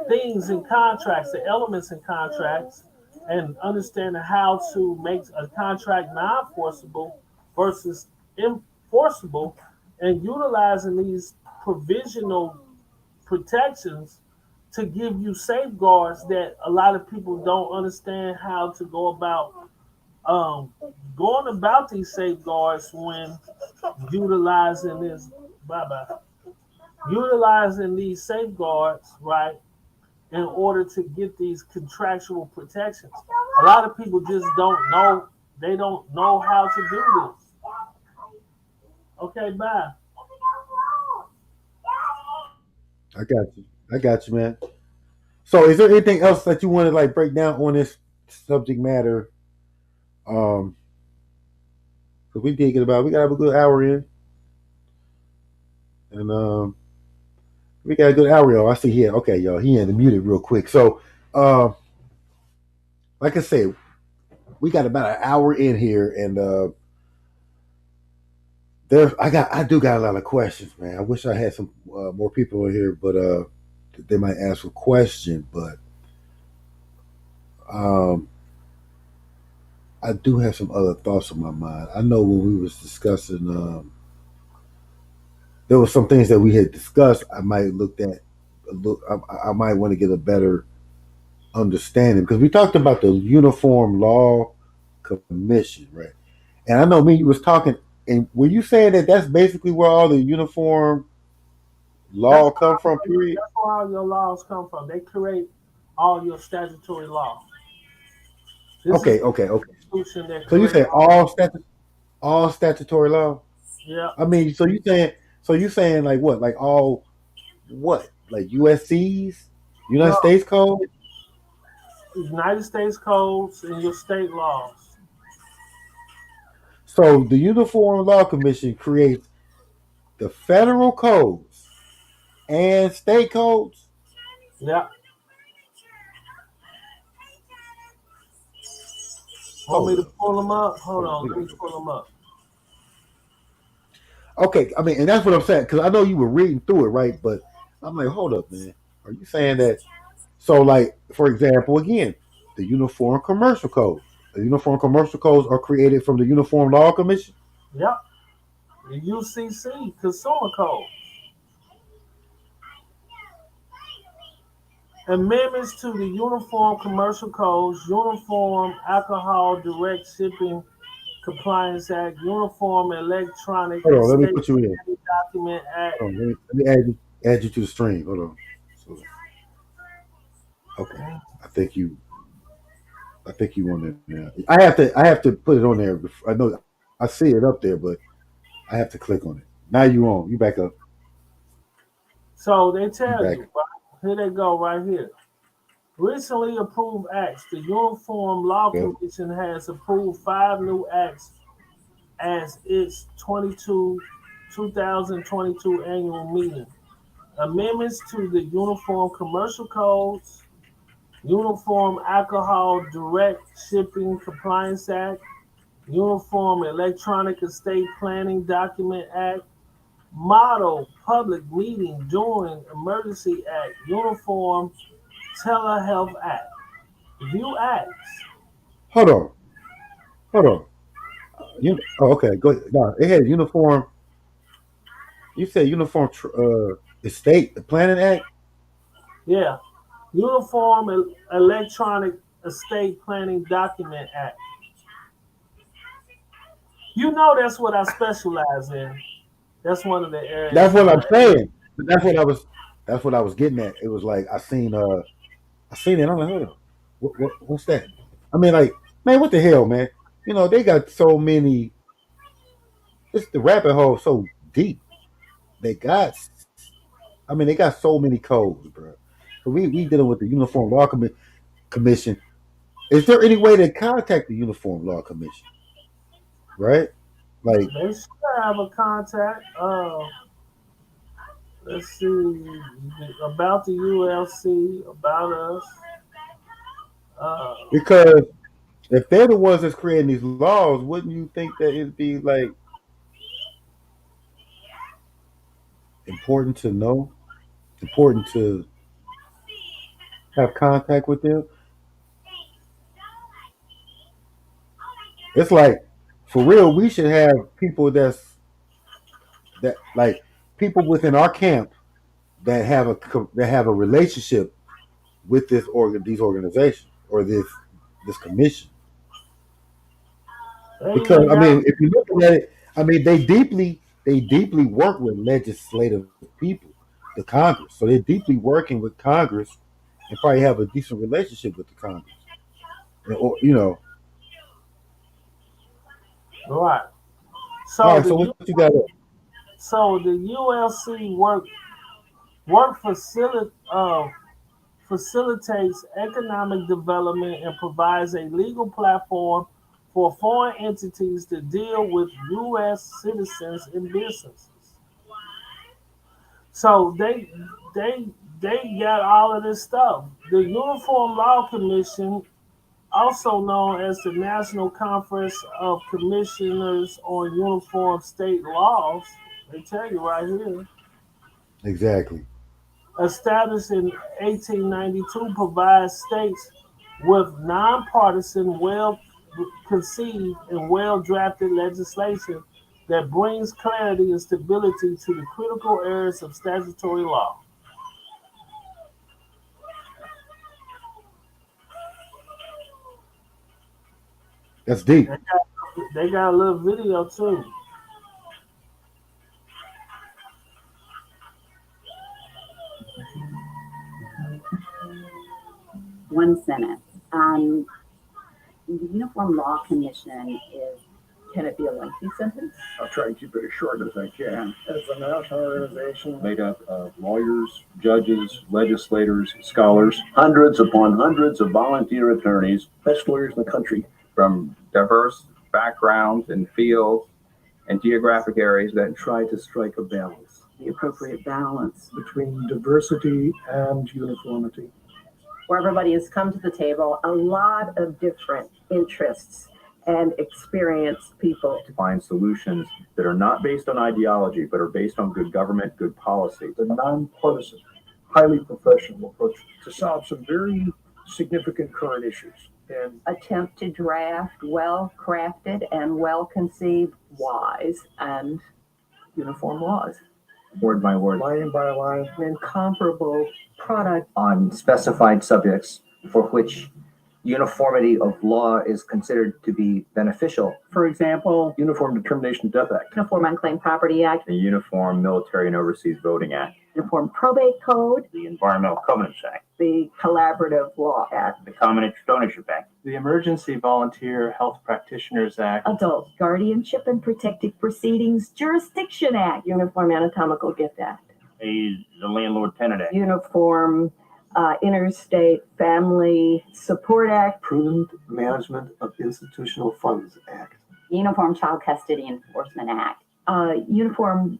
things in contracts, the elements in contracts, and understanding how to make a contract non-forcible versus enforceable, and utilizing these provisional protections to give you safeguards that a lot of people don't understand how to go about um, going about these safeguards when utilizing this bye bye utilizing these safeguards, right, in order to get these contractual protections. A lot of people just don't know, they don't know how to do this. Okay, bye. I got you. I got you, man. So, is there anything else that you want to like break down on this subject matter? Um, because we thinking about we got a good hour in, and we got a good hour, y'all. I see here. Okay, y'all. He had to mute it real quick. So, uh, like I said, we got about an hour in here, and I do got a lot of questions, man. I wish I had some more people in here, but they might ask a question. But um, I do have some other thoughts on my mind. I know when we was discussing, there were some things that we had discussed. I might looked at, look, I might want to get a better understanding because we talked about the Uniform Law Commission, right? And I know me, you was talking, and were you saying that that's basically where all the uniform That's law come from? Period. that's where all your laws come from. They create all your statutory law. This is Okay, okay, okay. the institution that So you creates say all statutory law? yeah. I mean, so you saying like what? Like all what? Like USCs, United No, States Code? United States codes and your state laws. So the Uniform Law Commission creates the federal codes and state codes. Yeah. Want me Hold to up. pull them up? Hold Hold on, let me up. pull them up. Okay, I mean, and that's what I'm saying because I know you were reading through it, right? But I'm like, hold up, man. Are you saying that? So, like, for example, again, the Uniform Commercial Code. The Uniform Commercial Codes are created from the Uniform Law Commission. Yep. The UCC consumer code. Amendments to the Uniform Commercial Codes, Uniform Alcohol Direct Shipping Compliance Act, Uniform Electronic Hold and on, let me State put you in. Document Act. Hold on, let me add you to the stream. Hold on. So, okay, I think you want it now. I have to put it on there. I know I see it up there, but I have to click on it. Now you on. You back up. So they You tell back. you, right? Here they go, right here. Recently approved acts. The Uniform Law Yep. Commission has approved 5 new acts as its 2022 annual meeting. Amendments to the Uniform Commercial Codes, Uniform Alcohol Direct Shipping Compliance Act, Uniform Electronic Estate Planning Document Act, Model Public Meeting During Emergency Act, Uniform Telehealth Act. View acts. Hold on, hold on. Oh, okay, go ahead. No, it had uniform. You said uniform estate planning act. Yeah. Uniform Electronic Estate Planning Document Act. You know that's what I specialize in. That's one of the That's areas what I'm where saying. That's what I was. That's what I was getting at. It was like I seen it. I'm like, hold on, what's that? I mean, like, man, what the hell, man? You know, they got so many. It's the rabbit hole so deep. They got, I mean, they got so many codes, bro. So we dealing with the Uniform Law Commission. Is there any way to contact the Uniform Law Commission? Right? Like, they should have a contact. Let's see about the ULC, about us. Uh, because if they're the ones that's creating these laws, wouldn't you think that it'd be like important to know, important to have contact with them? It's like, for real, we should have people that like people within our camp that have a relationship with these organizations or this commission. they Because even I got mean, if you look at it, I mean they deeply work with legislative people, the Congress. So they're deeply working with Congress and probably have a decent relationship with the Congress. Or right. all So right. So what you got? the ULC work facilitates economic development and provides a legal platform for foreign entities to deal with U.S. citizens and businesses. So they they got all of this stuff. The Uniform Law Commission, also known as the National Conference of Commissioners on Uniform State Laws, they tell you right here, Exactly. established in 1892, provides states with nonpartisan, well conceived, and well drafted legislation that brings clarity and stability to the critical areas of statutory law. That's deep. They got a little video too. One sentence. The Uniform Law Commission is, can it be a lengthy sentence? I'll try and keep it as short as I can. It's a national organization made up of lawyers, judges, legislators, scholars, hundreds upon hundreds of volunteer attorneys, best lawyers in the country, from diverse backgrounds and fields and geographic areas that try to strike a balance. The appropriate balance. Between diversity and uniformity. Where everybody has come to the table, a lot of different interests and experienced people. To find solutions that are not based on ideology, but are based on good government, good policy. The nonpartisan, highly professional approach to solve some very significant current issues. And attempt to draft well-crafted and well-conceived, wise, and uniform laws. Word by word. line by line. An incomparable product on specified subjects for which uniformity of law is considered to be beneficial. For example, Uniform Determination of Death Act. Uniform Unclaimed Property Act, The Uniform Military and Overseas Voting Act. Uniform Probate Code, The Environmental Covenants Act. the Collaborative Law Act, The Common Interest Ownership Act. The Emergency Volunteer Health Practitioners Act, Adult Guardianship and Protective Proceedings Jurisdiction Act, Uniform Anatomical Gift Act, The Landlord Tenant Act. Uniform Interstate Family Support Act, Prudent Management of Institutional Funds Act. Uniform Child Custody Enforcement Act. Uniform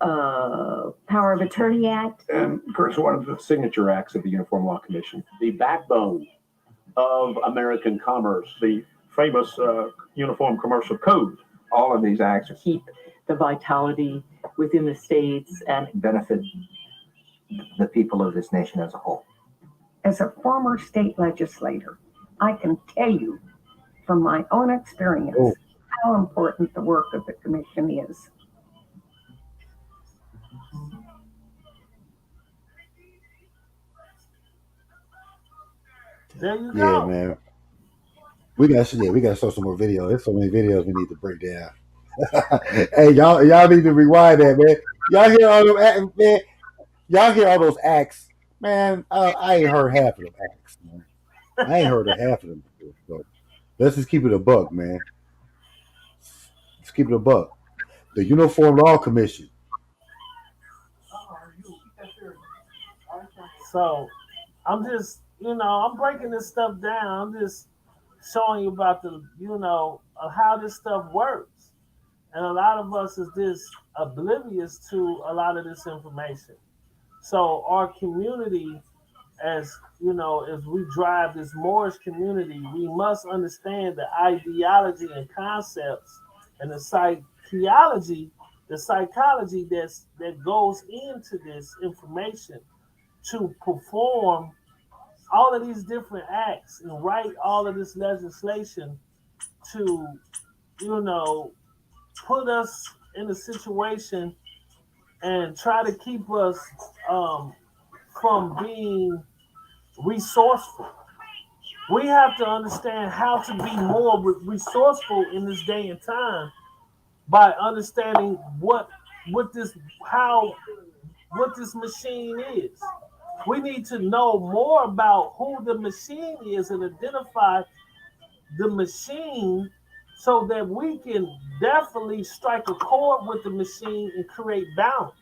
Power of Attorney Act. And of course, one of the signature acts of the Uniform Law Commission, the backbone of American commerce, the famous Uniform Commercial Code. All of these acts keep the vitality within the states and benefit the people of this nation as a whole. As a former state legislator, I can tell you from my own experience how important the work of the commission is. There you go. Yeah, man. We got to show some more videos. There's so many videos we need to break down. Hey, y'all need to rewind that, man. Y'all hear all them acts, man? Y'all hear all those acts, man? I ain't heard half of them acts, man. I ain't heard of half of them before. So let's just keep it a buck, man. Let's keep it a buck. The Uniform Law Commission. So I'm just, I'm breaking this stuff down. I'm just showing you about how this stuff works. And a lot of us is just oblivious to a lot of this information. So our community, as we drive this Moorish community, we must understand the ideology and concepts and the psychology that goes into this information to perform all of these different acts and write all of this legislation to, put us in a situation and try to keep us from being resourceful. We have to understand how to be more resourceful in this day and time by understanding what this machine is. We need to know more about who the machine is and identify the machine so that we can definitely strike a chord with the machine and create balance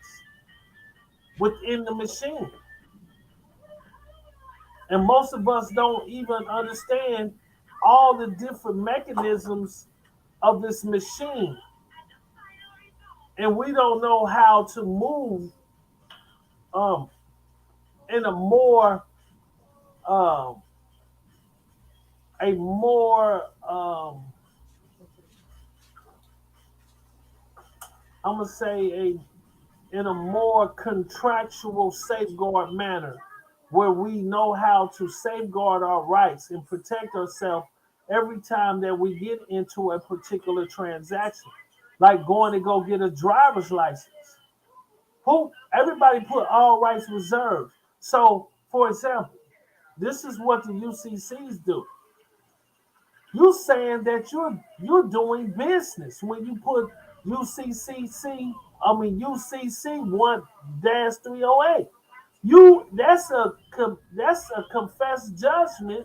within the machine. And most of us don't even understand all the different mechanisms of this machine. And we don't know how to move in a more I'm gonna say in a more contractual safeguard manner, where we know how to safeguard our rights and protect ourselves every time that we get into a particular transaction, like going to go get a driver's license. Everybody put all rights reserved. So, for example, this is what the UCCs do. You're saying that you're doing business when you put UCC 1-308. That's a confessed judgment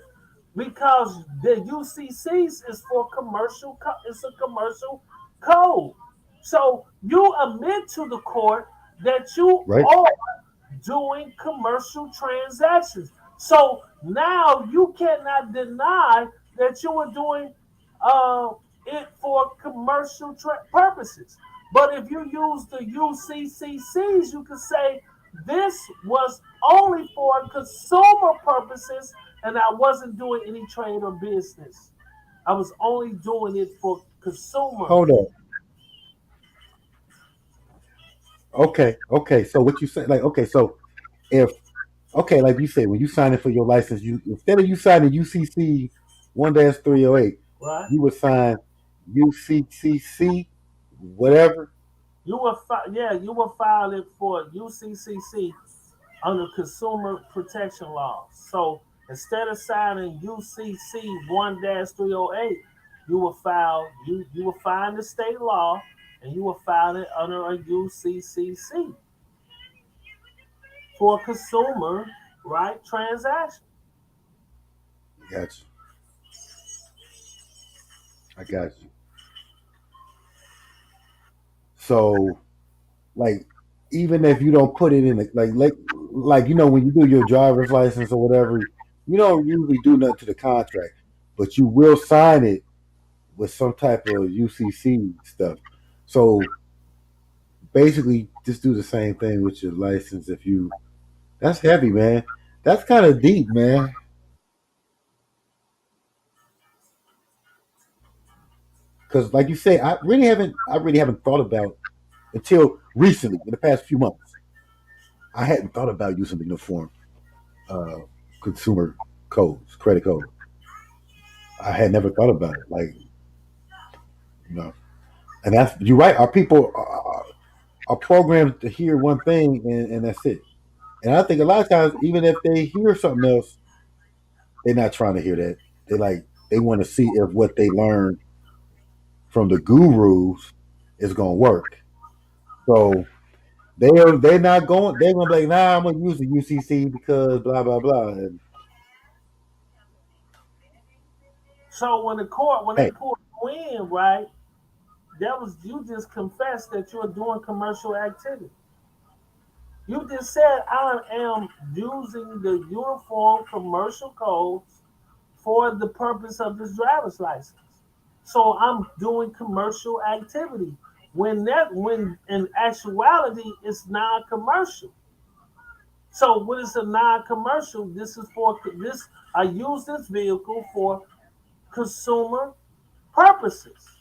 because the UCCs is for commercial. It's a commercial code. So you admit to the court that you are doing commercial transactions. So now you cannot deny that you were doing it for commercial purposes. But if you use the UCCs, you can say this was only for consumer purposes and I wasn't doing any trade or business. I was only doing it for consumer. Hold on. Okay. So what you say, like you said, when you sign in for your license, instead of you signing UCC 1-308, you would sign UCCC, whatever. You will file it for UCCC under consumer protection laws. So instead of signing UCC 1-308, you will find the state law and you will file it under a UCCC for consumer transaction. Gotcha. I got you. So, even if you don't put it in when you do your driver's license or whatever, you don't usually do nothing to the contract, but you will sign it with some type of UCC stuff. So basically just do the same thing with your license. If you, that's heavy, man. That's kind of deep, man. Because, like you say, I really haven't thought about until recently, in the past few months. I hadn't thought about using the uniform uh, consumer codes, credit code. I had never thought about it. Like, you know, and that's you're right. Our people are programmed to hear one thing, and that's it. And I think a lot of times, even if they hear something else, they're not trying to hear that. They want to see if what they learned from the gurus is gonna work. So they're not going. They're gonna be like, nah, I'm gonna use the UCC because blah blah blah. And So when they hey, pulled you in, right? That was you just confessed that you're doing commercial activity. You just said I am using the uniform commercial codes for the purpose of this driver's license. So I'm doing commercial activity. When in actuality it's non-commercial. So what is a non-commercial? This is for this. I use this vehicle for consumer purposes.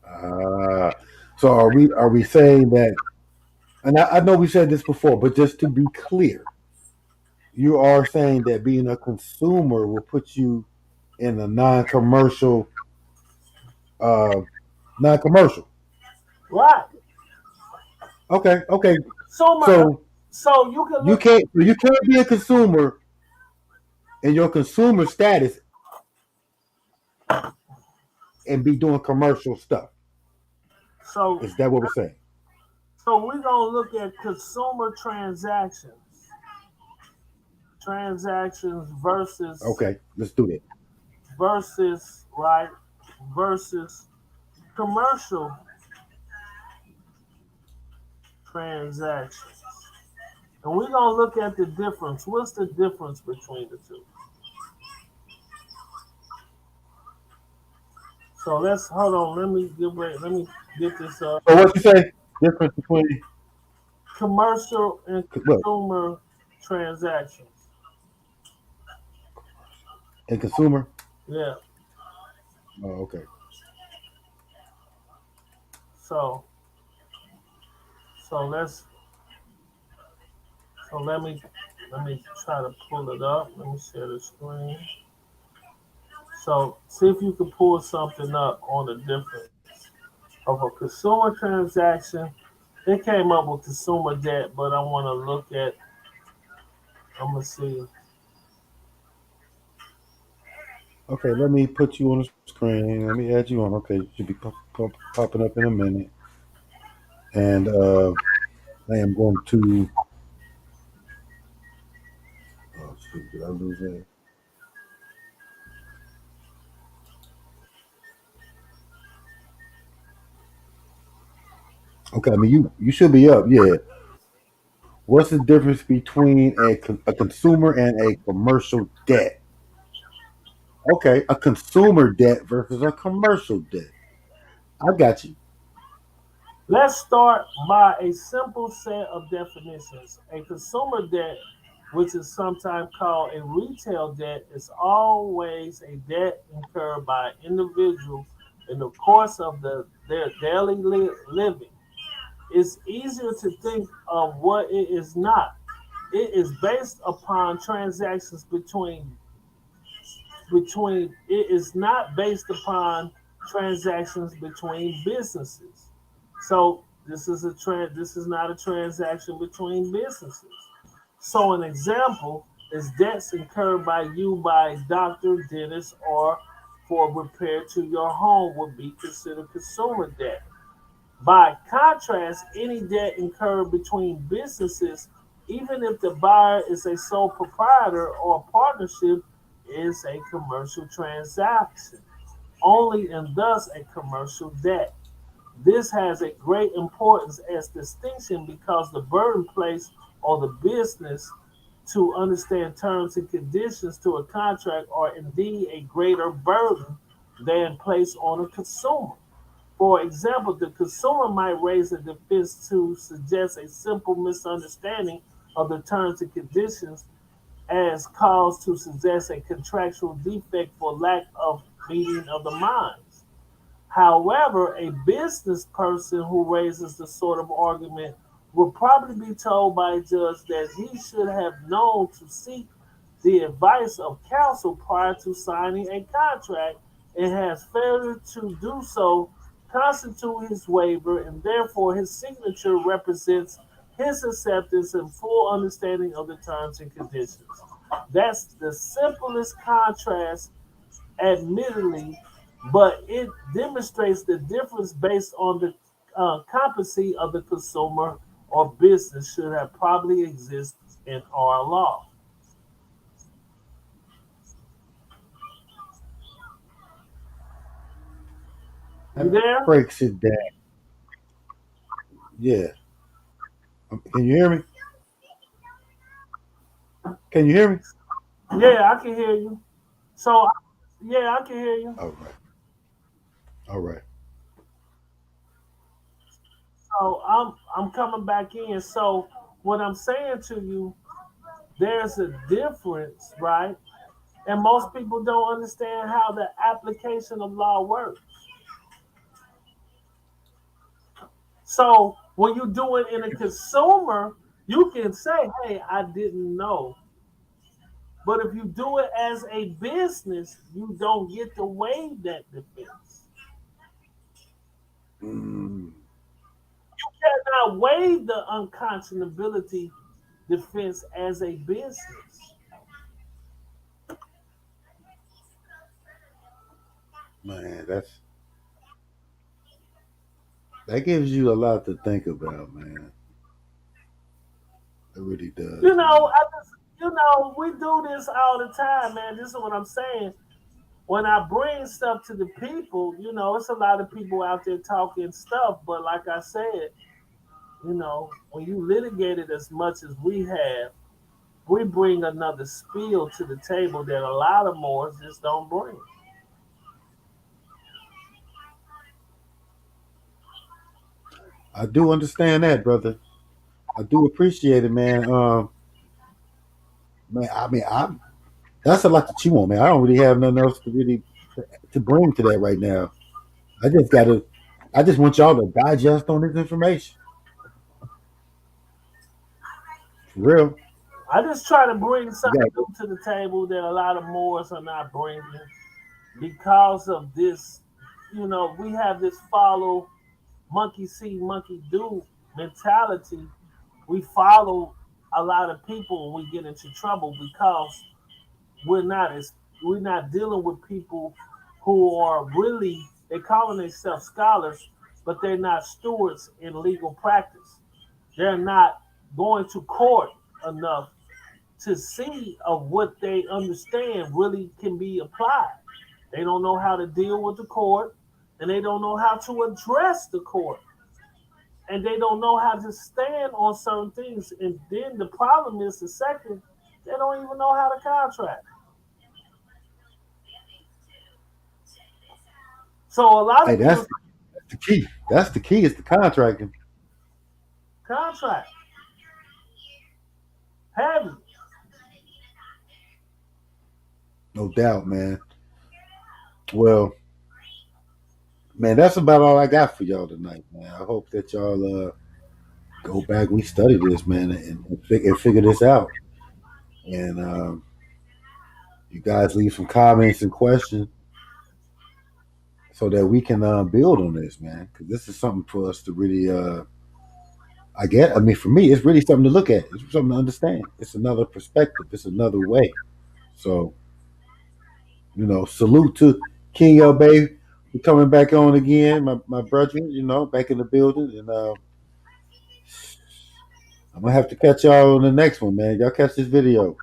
uh, so are we saying that? And I know we said this before, but just to be clear, you are saying that being a consumer will put you in a uh, non-commercial. Right. Okay, okay. So my So so you can look. you can't be a consumer in your consumer status and be doing commercial stuff. So Is that what we're saying? so we're gonna look at consumer transactions Okay, let's do that. versus right versus commercial transactions. And we're gonna look at the difference. What's the difference between the two? So let's hold on. Let me get this up. So what you say? Difference between Commercial and what consumer transactions. and consumer? Yeah. Oh, okay. So so let's so let me try to pull it up. Let me share the screen. So see if you can pull something up on the difference of a consumer transaction. It came up with consumer debt, but I want to look at. I'm gonna see. Okay, let me put you on the screen. Let me add you on. Okay, you should be popping up in a minute. And I am going to. Oh, shoot, did I lose that? Okay, I mean you should be up. Yeah. What's the difference between a consumer and a commercial debt? Okay, a consumer debt versus a commercial debt. I got you. Let's start by a simple set of definitions. A consumer debt, which is sometimes called a retail debt, is always a debt incurred by individuals in the course of their daily living. It's easier to think of what it is not. It is based upon transactions between it is not based upon transactions between businesses. So this is not a transaction between businesses. So an example is debts incurred by you by doctor, dentist, or for repair to your home would be considered consumer debt. By contrast, any debt incurred between businesses, even if the buyer is a sole proprietor or a partnership, is a commercial transaction, only and thus a commercial debt. This has a great importance as distinction because the burden placed on the business to understand terms and conditions to a contract are indeed a greater burden than placed on a consumer. For example, the consumer might raise a defense to suggest a simple misunderstanding of the terms and conditions as cause to suggest a contractual defect for lack of meeting of the minds. However, a business person who raises the sort of argument will probably be told by a judge that he should have known to seek the advice of counsel prior to signing a contract and has failure to do so constitute his waiver, and therefore his signature represents his acceptance and full understanding of the terms and conditions. That's the simplest contrast, admittedly, but it demonstrates the difference based on the competency of the consumer or business should have probably exist in our law. You That there? breaks it down. Yeah. Can you hear me? Can you hear me? Yeah, I can hear you. So, yeah, I can hear you. All right. All right. So I'm coming back in. So what I'm saying to you, there's a difference, right? And most people don't understand how the application of law works. So when you do it in a consumer, you can say, hey, I didn't know. But if you do it as a business, you don't get to waive that defense. Mm, You cannot waive the unconscionability defense as a business. man, that gives you a lot to think about, man. It really You does, know, man. I just, we do this all the time, man. This is what I'm saying. When I bring stuff to the people, it's a lot of people out there talking stuff, but like I said, when you litigate it as much as we have, we bring another spiel to the table that a lot of more just don't bring. I do understand that, brother. I do appreciate it, man. Man, I mean, that's a lot to chew on, man. I don't really have nothing else to bring to that right now. I just gotta, I just want y'all to digest on this information, for real. I just try to bring You something new to the table that a lot of Moors are not bringing because of this. We have this follow monkey see, monkey do mentality. We follow a lot of people and we get into trouble because we're not as we're not dealing with people who are really they calling themselves scholars, but they're not stewards in legal practice. They're not going to court enough to see of what they understand really can be applied. They don't know how to deal with the court and they don't know how to address the court and they don't know how to stand on certain things. And then the problem is the second, they don't even know how to contract. So a lot Hey, of people that's the key. That's the key. Is the contracting, contract heavy. no doubt, man. Well, man, that's about all I got for y'all tonight, man. I hope that y'all go back and we study this, man, and figure this out. And you guys leave some comments and questions so that we can build on this, man. Because this is something for us to really, I get. I mean, for me, it's really something to look at. It's something to understand. It's another perspective. It's another way. So, salute to King El Bay for coming back on again, my brethren. Back in the building, and I'm gonna have to catch y'all on the next one, man. Y'all catch this video.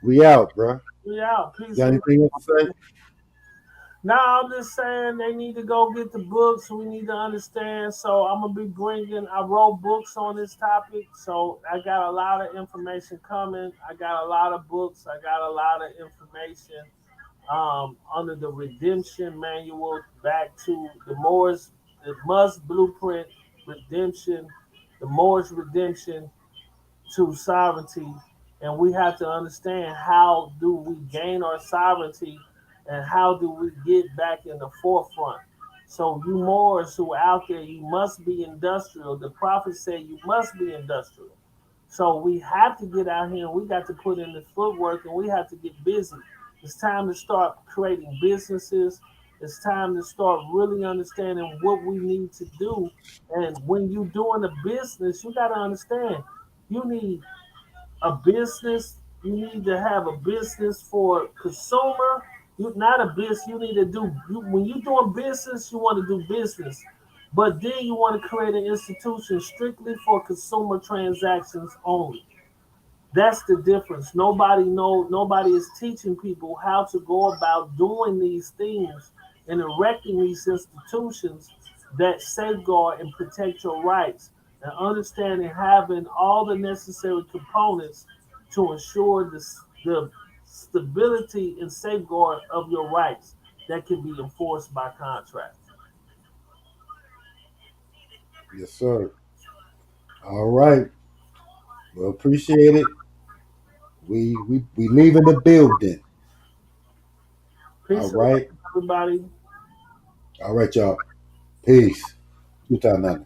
We out, bro. We out. Peace Got and anything else to say? now I'm just saying they need to go get the books. We need to understand. So I'm gonna be bringing. I wrote books on this topic, so I got a lot of information coming. I got a lot of books. I got a lot of information under the redemption manual back to the Moorish, the must blueprint redemption, the Moorish redemption to sovereignty. And we have to understand how do we gain our sovereignty and how do we get back in the forefront. So you Moors who are out there, you must be industrial. The prophets say you must be industrial. So we have to get out here and we got to put in the footwork and we have to get busy. It's time to start creating businesses. It's time to start really understanding what we need to do. And when you're doing a business, you got to understand you need a business. You need to have a business for consumer. You not a business. You need to do when you're doing business. You want to do business, but then you want to create an institution strictly for consumer transactions only. That's the difference. Nobody is teaching people how to go about doing these things and erecting these institutions that safeguard and protect your rights and understanding having all the necessary components to ensure the stability and safeguard of your rights that can be enforced by contract. Yes, sir. All right. Well, appreciate it. We leaving the building. Peace All and right. love, everybody. All right, y'all. Peace. 2 times 9.